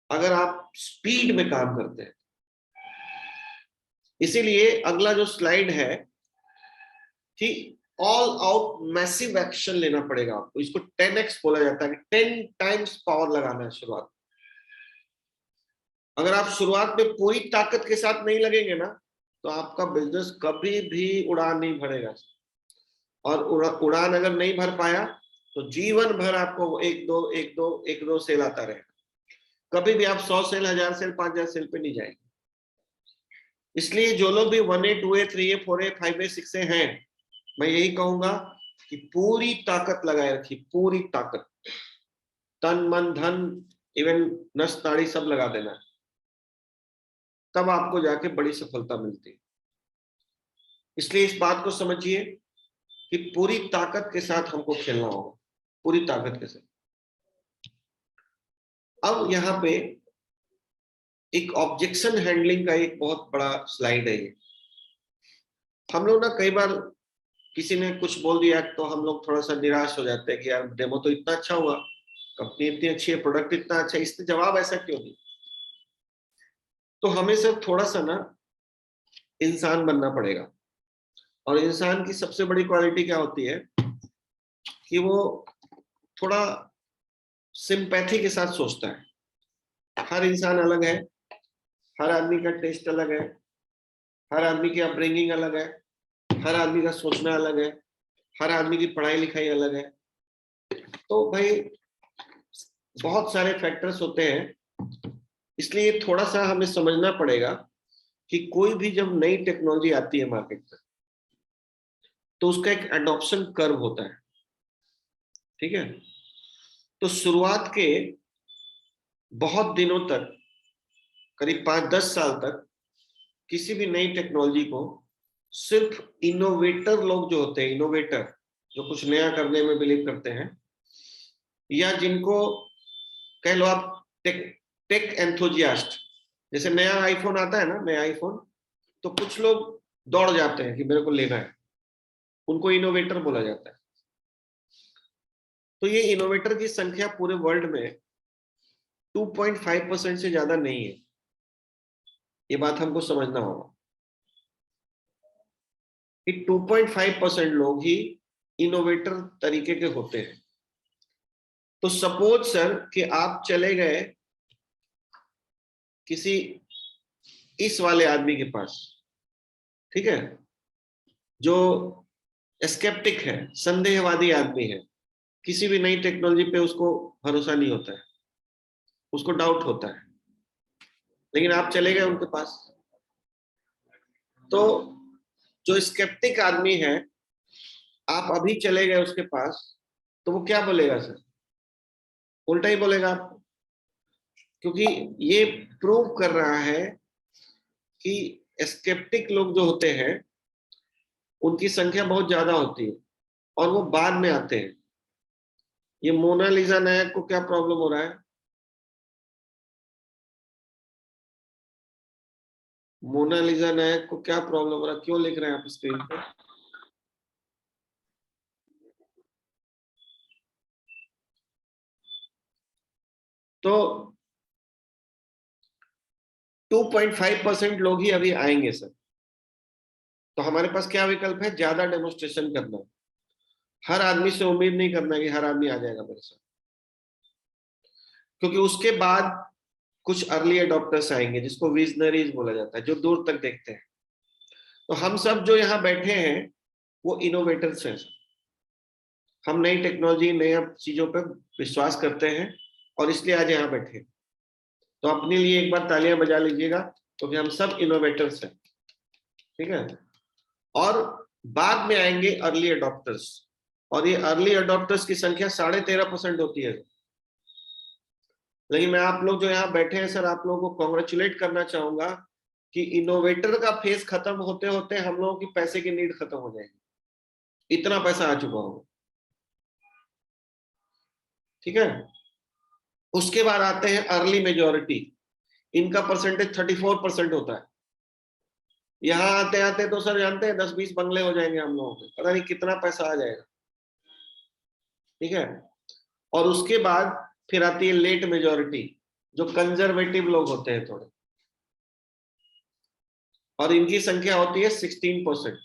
अगर आप स्पीड में काम करते हैं। इसीलिए अगला जो स्लाइड है कि ऑल आउट मैसिव एक्शन लेना पड़ेगा आपको। इसको 10x बोला जाता है, 10 टाइम्स पावर लगाना है शुरुआत। अगर आप शुरुआत में पूरी ताकत के साथ नहीं लगेंगे ना, तो आपका बिजनेस कभी भी उड़ान नहीं भरेगा। और उड़ान अगर नहीं भर पाया तो जीवन भर आपको एक दो सेल आता रहेगा। कभी भी आप 100 सेल, 1000 सेल, 5000 सेल पे नहीं जाएंगे। इसलिए जो लोग भी 1A 2A 3A 4A 5A 6A हैं, मैं यही कहूंगा कि पूरी ताकत लगाए रखिए, पूरी ताकत, तन मन धन, इवन नस नाड़ी सब लगा देना, तब आपको जाके बड़ी सफलता मिलती है। इसलिए इस बात को समझिए कि पूरी ताकत के साथ हमको खेलना होगा, पूरी ताकत के साथ। अब यहाँ पे एक ऑब्जेक्शन हैंडलिंग का एक बहुत बड़ा स्लाइड है ये। हम लोग ना कई बार किसी ने कुछ बोल दिया तो हम लोग थोड़ा सा निराश हो जाते हैं कि यार डेमो तो इतना अच्छा हुआ, कंपनी इतनी अच्छी है, प्रोडक्ट इतना अच्छा, इससे जवाब ऐसा क्यों नहीं? तो हमें सिर्फ थोड़ा सा ना इंसान बनना पड़ेगा। और इंसान की सबसे बड़ी क्वालिटी क्या होती है कि वो थोड़ा सिंपैथी के साथ सोचता है। हर इंसान अलग है, हर आदमी का टेस्ट अलग है, हर आदमी की अपब्रिंगिंग अलग है, हर आदमी का सोचना अलग है, हर आदमी की पढ़ाई लिखाई अलग है। तो भाई बहुत सारे फैक्टर्स होते हैं, इसलिए थोड़ा सा हमें समझना पड़ेगा कि कोई भी जब नई टेक्नोलॉजी आती है मार्केट में तो उसका एक एडॉप्शन कर्व होता है, ठीक है। तो शुरुआत के बहुत दिनों तक, करीब 5-10 साल तक, किसी भी नई टेक्नोलॉजी को सिर्फ इनोवेटर लोग जो होते हैं, इनोवेटर जो कुछ नया करने में बिलीव करते हैं, या जिनको कह लो आप टेक एंथुजियास्ट, जैसे नया आईफोन आता है ना, नया आईफोन, तो कुछ लोग दौड़ जाते हैं कि मेरे को लेना है, उनको इनोवेटर बोला जाता है। तो ये इनोवेटर की संख्या पूरे वर्ल्ड में 2.5% से ज्यादा नहीं है, ये बात हमको समझना होगा कि 2.5% लोग ही इनोवेटर तरीके के होते हैं। तो सपोज सर कि आप चले गए किसी इस वाले आदमी के पास, ठीक है, जो स्केप्टिक है, संदेहवादी आदमी है, किसी भी नई टेक्नोलॉजी पे उसको भरोसा नहीं होता है, उसको डाउट होता है, लेकिन आप चले गए उनके पास। तो जो स्केप्टिक आदमी है, आप अभी चले गए उसके पास, तो वो क्या बोलेगा सर? उल्टा ही बोलेगा आपको, क्योंकि ये प्रूव कर रहा है कि स्केप्टिक लोग जो होते हैं उनकी संख्या बहुत ज्यादा होती है और वो बाद में आते हैं। ये मोनालिसा नायक को क्या प्रॉब्लम हो रहा है? मोनालिसा नायक को क्या प्रॉब्लम हो रहा है? क्यों लिख रहे हैं आप स्क्रीन पर? तो 2.5% लोग ही अभी आएंगे सर। तो हमारे पास क्या विकल्प है? ज्यादा डेमोन्स्ट्रेशन करना। हर आदमी से उम्मीद नहीं करना कि हर आदमी आ जाएगा मेरे साथ, क्योंकि उसके बाद कुछ अर्ली अडॉप्टर्स आएंगे जिसको विजनरीज बोला जाता है, जो दूर तक देखते हैं। तो हम सब जो यहाँ बैठे हैं वो इनोवेटर्स हैं। हम नई टेक्नोलॉजी, नई चीजों पर विश्वास करते हैं और इसलिए आज यहाँ बैठे। तो अपने लिए एक बार तालियां बजा लीजिएगा, क्योंकि हम सब इनोवेटर्स हैं, ठीक है। और बाद में आएंगे अर्ली अडॉप्टर्स, और ये अर्ली अडॉप्टर्स की संख्या 13.5% होती है। लेकिन मैं आप लोग जो यहाँ बैठे हैं सर, आप लोगों को कॉन्ग्रेचुलेट करना चाहूंगा कि इनोवेटर का फेज खत्म होते होते हम लोगों की पैसे की नीड खत्म हो जाएगी, इतना पैसा आ चुका होगा, ठीक है। उसके बाद आते हैं अर्ली मेजॉरिटी, इनका परसेंटेज 34% होता है। यहाँ आते आते तो सर जानते हैं 10-20 बंगले हो जाएंगे हम लोगों के, पता नहीं कितना पैसा आ जाएगा, ठीक है। और उसके बाद फिर आती है लेट मेजॉरिटी, जो कंजर्वेटिव लोग होते हैं थोड़े, और इनकी संख्या होती है 16%।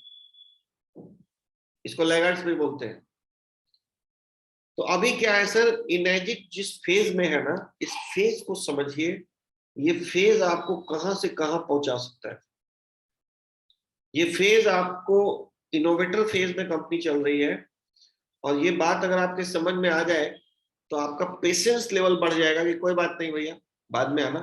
इसको लैगार्ड्स भी बोलते हैं। तो अभी क्या है सर, इनेजिक जिस फेज में है ना, इस फेज को समझिए, ये फेज आपको कहां से कहां पहुंचा सकता है। ये फेज आपको, इनोवेटर फेज में कंपनी चल रही है, और ये बात अगर आपके समझ में आ जाए तो आपका पेशेंस लेवल बढ़ जाएगा कि कोई बात नहीं भैया, बाद में आना।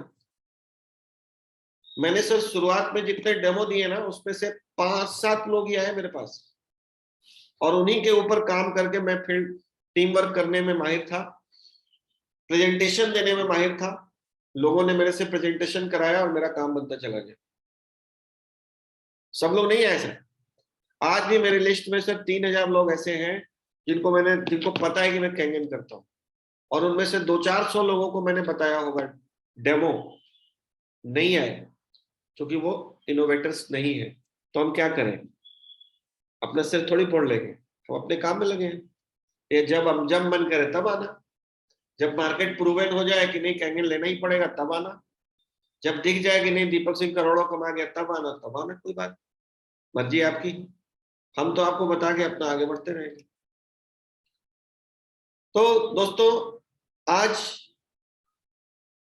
मैंने सर शुरुआत में जितने डेमो दिए ना, उसमें से 5-7 लोग ही आए मेरे पास, और उन्हीं के ऊपर काम करके मैं फिर टीम वर्क करने में माहिर था, प्रेजेंटेशन देने में माहिर था। लोगों ने मेरे से प्रेजेंटेशन कराया और मेरा काम बनता चला गया। सब लोग नहीं आए सर। आज भी मेरे लिस्ट में सर 3000 लोग ऐसे हैं जिनको पता है कि मैं कैंगन करता हूं, और उनमें से 200-400 लोगों को मैंने बताया होगा डेमो, नहीं आए क्योंकि वो इनोवेटर्स नहीं है। तो हम क्या करें? अपना सिर थोड़ी फोड़ लेंगे, हम अपने काम में लगे हैं। ये जब मन करे तब आना, जब मार्केट प्रूवन हो जाए कि नहीं कैंगन लेना ही पड़ेगा तब आना, जब दिख जाए कि नहीं दीपक सिंह करोड़ों कमा गया तब आना, कोई बात, मर्जी आपकी। हम तो आपको बता के अपना आगे बढ़ते रहेंगे। तो दोस्तों, आज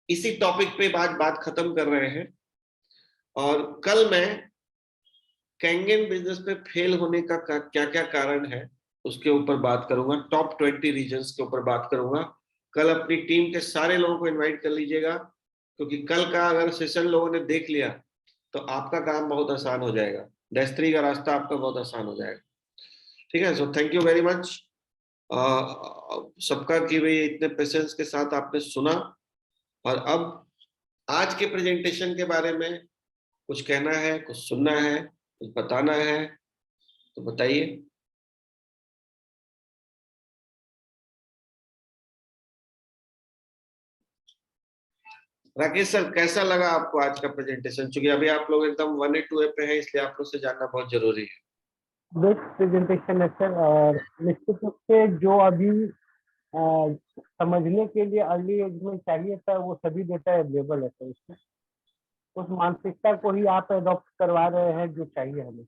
इसी टॉपिक पे बात खत्म कर रहे हैं, और कल मैं कैंगन बिजनेस पे फेल होने का क्या क्या कारण है उसके ऊपर बात करूंगा, टॉप 20 रीजन्स के ऊपर बात करूंगा। कल अपनी टीम के सारे लोगों को इनवाइट कर लीजिएगा, क्योंकि कल का अगर सेशन लोगों ने देख लिया तो आपका काम बहुत आसान हो जाएगा, डेस्ट्री का रास्ता आपका बहुत आसान हो जाएगा। ठीक है, so thank you very much सबका कि भाई इतने पेशेंस के साथ आपने सुना। और अब आज के प्रेजेंटेशन के बारे में कुछ कहना है, कुछ सुनना है, कुछ बताना है तो बताइए। राकेश सर, कैसा लगा आपको आज का प्रेजेंटेशन? क्योंकि अभी आप लोग एकदम 1A 2A पे हैं, इसलिए आप लोग से जानना बहुत जरूरी है। बेस्ट प्रेजेंटेशन है सर, और निश्चित रूप से जो अभी समझने के लिए अर्ली एज में चाहिए था वो सभी डेटा अवेलेबल है सर। इसमें उस मानसिकता को ही आप अडॉप्ट करवा रहे हैं जो चाहिए हमें।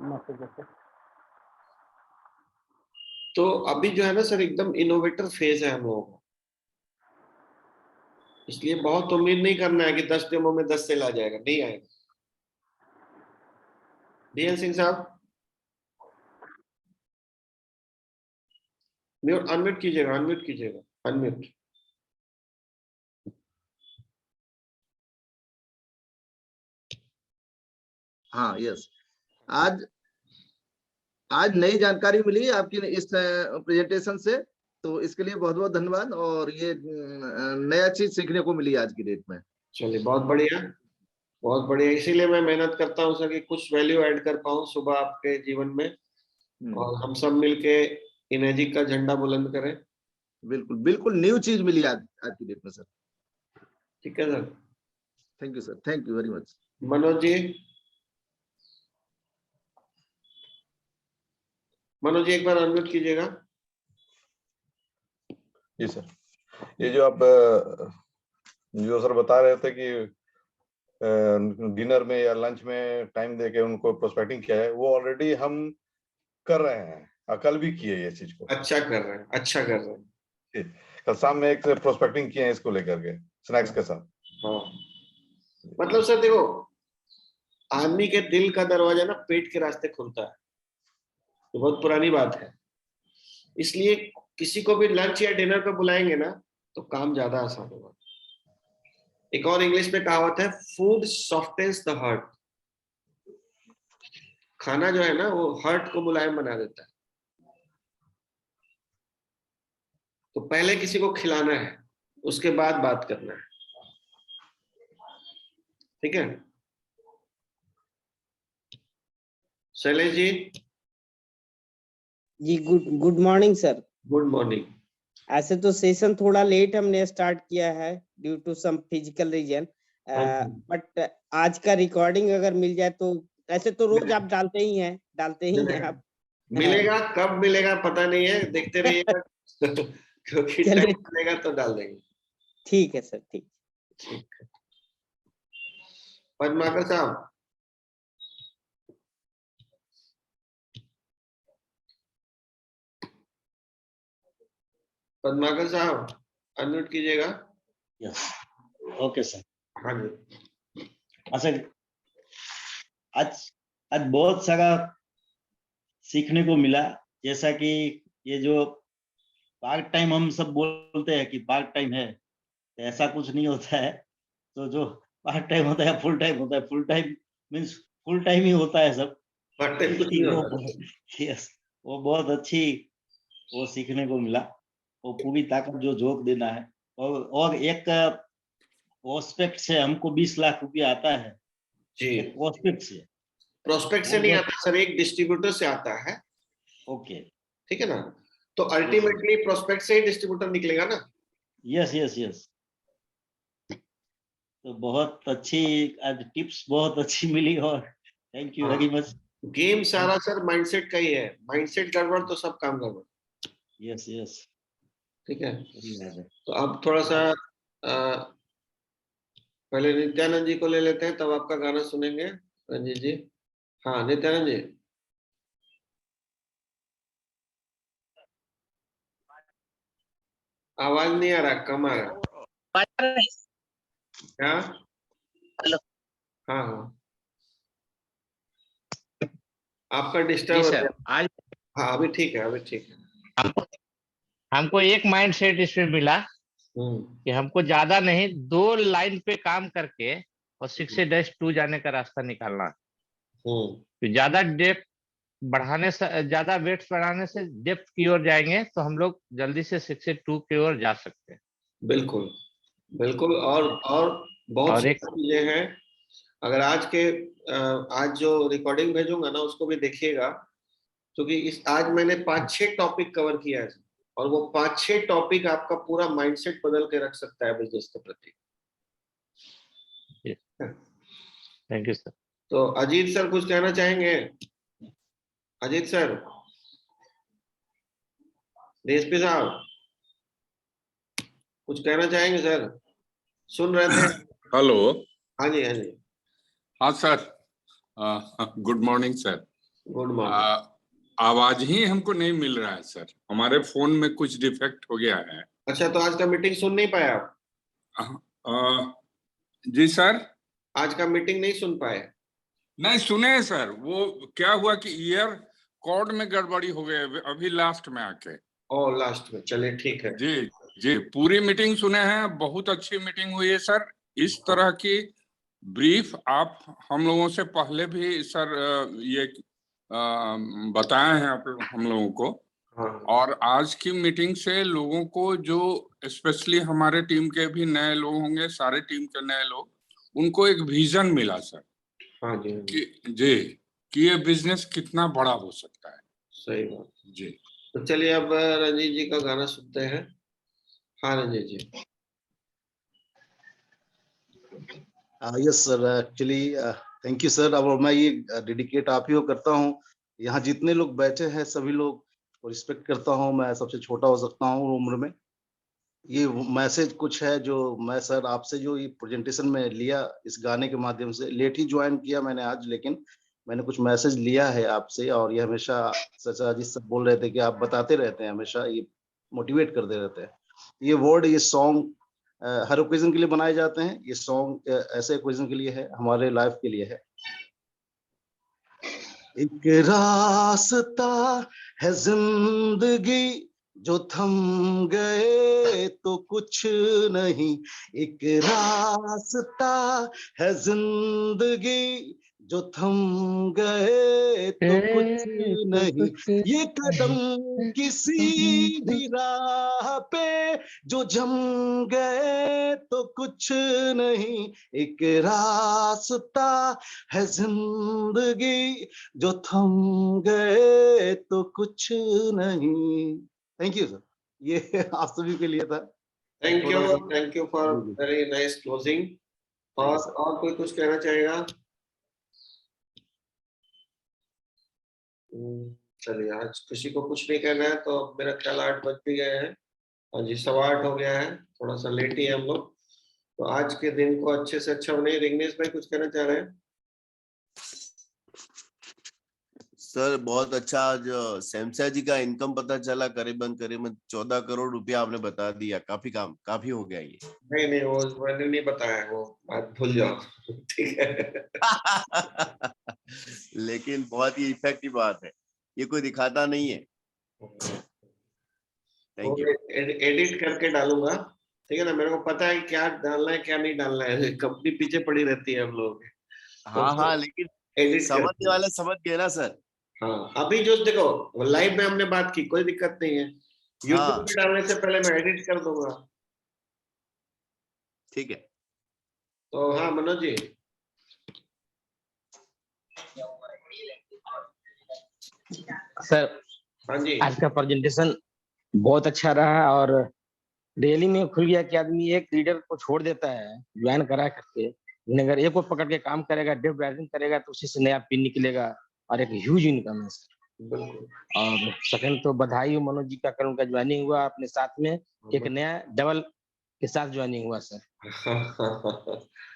मैसेज है। तो अभी जो है ना सर, एकदम इनोवेटर फेज है हम लोगों को, इसलिए बहुत उम्मीद नहीं करना है कि 10 डेमो में 10 सेल आ जाएगा, नहीं आएगा। डीएन सिंह साहब, म्यूट अनम्यूट कीजिएगा, अनम्यूट कीजिएगा, अनम्यूट। हाँ यस, आज नई जानकारी मिली आपकी इस प्रेजेंटेशन से, तो इसके लिए बहुत बहुत धन्यवाद। और ये नया चीज सीखने को मिली आज की डेट में। चलिए, बहुत बढ़िया, बहुत बढ़िया। इसीलिए मैं मेहनत करता हूँ सर कि कुछ वैल्यू ऐड कर पाऊँ सुबह आपके जीवन में, और हम सब मिलके इनर्जी का झंडा बुलंद करें। बिल्कुल बिल्कुल न्यू चीज मिली आज की डेट में सर। ठीक है sir, thank you sir, thank you very much. Manoj ji, Manoj ji एक बार अनम्यूट कीजिएगा। जी सर, ये जो आप जो सर बता रहे थे कि डिनर में या लंच में टाइम देके उनको प्रोस्पेक्टिंग किया है, वो ऑलरेडी हम कर रहे हैं, कल भी किए ये चीज को। अच्छा कर रहे हैं, अच्छा कर रहे हैं। कल शाम में एक प्रोस्पेक्टिंग किए हैं इसको लेकर के स्नैक्स के साथ। हाँ, मतलब सर देखो, आदमी के दिल का दरवाजा ना पेट के रास्ते खुलता है, तो बहुत पुरानी बात है। इसलिए किसी को भी लंच या डिनर पे बुलाएंगे ना तो काम ज्यादा आसान होगा। एक और इंग्लिश में कहावत है, फूड सॉफ्टेन्स द हार्ट। खाना जो है ना वो हार्ट को मुलायम बना देता है। तो पहले किसी को खिलाना है, उसके बाद बात करना है। ठीक है, Shailesh ji good morning sir. Good morning. ऐसे तो सेशन थोड़ा लेट हमने स्टार्ट किया है due to some physical reason, but आज का रिकॉर्डिंग अगर मिल जाए तो, ऐसे तो रोज आप डालते ही हैं आप। मिलेगा, कब मिलेगा पता नहीं है, देखते रहिएगा। क्योंकि टाइम मिलेगा तो डाल देंगे। ठीक है सर, ठीक। पद्माकर साहब, पद्माकर साहब अनम्यूट कीजिएगा। Yes, okay sir. हाँ जी। अच्छा, आज बहुत सारा सीखने को मिला, जैसा कि ये जो पार्ट टाइम हम सब बोलते हैं कि पार्ट टाइम है, तो ऐसा कुछ नहीं होता है। तो जो पार्ट टाइम होता है फुल टाइम होता है, full time means full time ही होता है सब। पार्ट टाइम कुछ नहीं होता। यस, वो बहुत अच्छी वो सीखने को मिला। वो पूरी ताकत जो झोंक देना है, और एक प्रोस्पेक्ट से हमको 20 लाख रुपया आता है जी। प्रोस्पेक्ट से नहीं आता सर, एक डिस्ट्रीब्यूटर से आता है। ओके, ठीक है ना, तो अल्टीमेटली प्रोस्पेक्ट से ही डिस्ट्रीब्यूटर निकलेगा ना। Yes yes yes. तो बहुत अच्छी आज टिप्स बहुत अच्छी मिली, और thank you very much. Game सारा सर माइंडसेट का ही है, माइंडसेट गड़बड़ तो सब काम गड़बड़। यस यस, ठीक है। तो अब थोड़ा सा पहले नित्यानंद जी को ले लेते हैं, तब आपका गाना सुनेंगे। रंजीत जी, हाँ नित्यानंद जी। आवाज नहीं आ रहा, कम आ रहा। क्या? हेलो। हाँ हाँ, आपका जी डिस्टर्ब सर, आज हाँ अभी ठीक है, अभी ठीक है। हमको एक माइंड सेट इसमें मिला कि हमको ज्यादा नहीं 2 लाइन पे काम करके और 6-2 जाने का रास्ता निकालना है। तो ज्यादा डेप्थ बढ़ाने से, ज्यादा वेट्स बढ़ाने से डेप्थ की ओर जाएंगे तो हम लोग जल्दी से 6-2 की ओर जा सकते हैं। बिल्कुल बिल्कुल। और बहुत और सी एक चीजें हैं। अगर आज जो रिकॉर्डिंग भेजूंगा ना उसको भी देखिएगा, क्योंकि इस आज मैंने 5-6 टॉपिक कवर किया है और वो 5-6 टॉपिक आपका पूरा माइंडसेट बदल के रख सकता है बिजनेस के प्रति। Thank you sir. तो अजीत सर कुछ कहना चाहेंगे? अजीत सर, डीएसपी साहब कुछ कहना चाहेंगे सर? सुन रहे थे? हेलो। हाँ जी, हाँ जी। हाँ sir, good morning sir. Good morning. आवाज ही हमको नहीं मिल रहा है सर, हमारे फोन में कुछ डिफेक्ट हो गया है। अच्छा, तो आज का मीटिंग सुन नहीं पाया आप? जी सर, आज का मीटिंग नहीं सुन पाए? नहीं सुने सर, वो क्या हुआ कि ईयर कॉर्ड में गड़बड़ी हो गई अभी लास्ट में आके। ओ लास्ट में, चलिए ठीक है। जी जी, पूरी मीटिंग सुने हैं, बहुत अच्छी मीटिंग हुई है सर। इस तरह की ब्रीफ आप हम लोगों से पहले भी सर ये बताए हैं आप हम लोगों को। और आज की मीटिंग से लोगों को, जो स्पेशली हमारे टीम के भी नए लोग होंगे, सारे टीम के नए लोग, उनको एक विजन मिला सर। हाँ जी, कि ये बिजनेस कितना बड़ा हो सकता है। सही बात जी। तो चलिए अब रंजीत जी का गाना सुनते हैं। हाँ Ranjit ji. Yes sir, actually thank you sir. अब मैं ये डेडिकेट आप ही को करता हूँ। यहाँ जितने लोग बैठे हैं सभी लोग को रिस्पेक्ट करता हूँ। मैं सबसे छोटा हो सकता हूँ उम्र में। ये मैसेज कुछ है जो मैं सर आपसे जो ये प्रेजेंटेशन में लिया इस गाने के माध्यम से, लेट ही ज्वाइन किया मैंने आज, लेकिन मैंने कुछ मैसेज लिया है आपसे। और ये हमेशा सर अजीत सर बोल रहे थे कि आप बताते रहते हैं, हमेशा ये मोटिवेट करते रहते हैं। ये वर्ड, ये सॉन्ग हर ओकेजन के लिए बनाए जाते हैं। ये सॉन्ग ऐसे ओकेजन के लिए है, हमारे लाइफ के लिए है। एक रास्ता है जिंदगी जो थम गए तो कुछ नहीं। एक रास्ता है जिंदगी जो थम गए तो कुछ नहीं। ये कदम किसी भी राह पे जो जम गए तो कुछ नहीं। एक रास्ता है जिंदगी जो थम गए तो कुछ नहीं। थैंक यू सर, ये आप सभी के लिए था। Thank you for very nice closing. और कोई कुछ कहना चाहेगा? चलिए, आज किसी को कुछ नहीं कहना है तो मेरा ख्याल 8 बज भी गए हैं। हाँ जी, 8:15 हो गया है, थोड़ा सा लेट ही है हम लोग। तो आज के दिन को अच्छे से अच्छा होने। रिग्नेश भाई कुछ कहना चाह रहे हैं? सर बहुत अच्छा। आज सैमसा जी का इनकम पता चला, करीबन 14 करोड़ रुपया आपने बता दिया। काफी हो गया ये। नहीं वो मैंने नहीं बताया, वो बात भूल जाओ। ठीक है। लेकिन बहुत ही इफेक्टिव बात है, ये कोई दिखाता नहीं है। Thank you. एडिट करके डालूंगा, ठीक है ना? मेरे को पता है क्या डालना है क्या नहीं डालना है। कंपनी पीछे पड़ी रहती है हम लोग। हाँ, लेकिन एडिट समझने वाले समझ गए ना सर। हाँ, अभी जो देखो लाइव में हमने बात की, कोई दिक्कत नहीं है। यूट्यूब पे डालने से पहले मैं एडिट कर दूंगा। ठीक है। तो हाँ मनोज जी। सर हाँ जी, आज का प्रेजेंटेशन बहुत अच्छा रहा और डेली में खुल गया कि आदमी एक लीडर को छोड़ देता है ज्वाइन करा करके, लेकिन अगर एक को पकड़ के काम करेगा, डेव राइजिंग करेगा तो उसी से नया पिन निकलेगा और एक ह्यूज इनकम है सर। और सेकंड तो बधाई हो मनोज जी का, कल उनका ज्वाइनिंग हुआ अपने साथ में, एक नया डबल के साथ ज्वाइनिंग हुआ सर।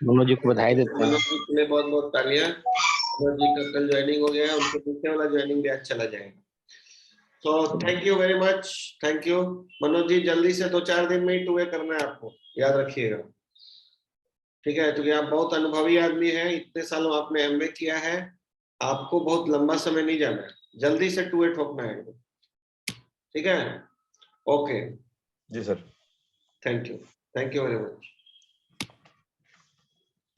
मनोज जी को बधाई देते हैं। मनोज जी के लिए बहुत बहुत तालियां। मनोज जी का कल ज्वाइनिंग हो गया, उनके पीछे वाला ज्वाइनिंग भी आज चला जाएगा। तो thank you very much, thank you Manoj ji. जल्दी से 2-4 दिन में ही 2 करना है आपको, याद रखिएगा, ठीक है? क्योंकि आप बहुत अनुभवी आदमी हैं, इतने सालों आपने एमए किया है आपको बहुत लंबा समय नहीं जाना है, जल्दी से 2-8 ठोकना है, ठीक है? ओके जी sir, thank you very much.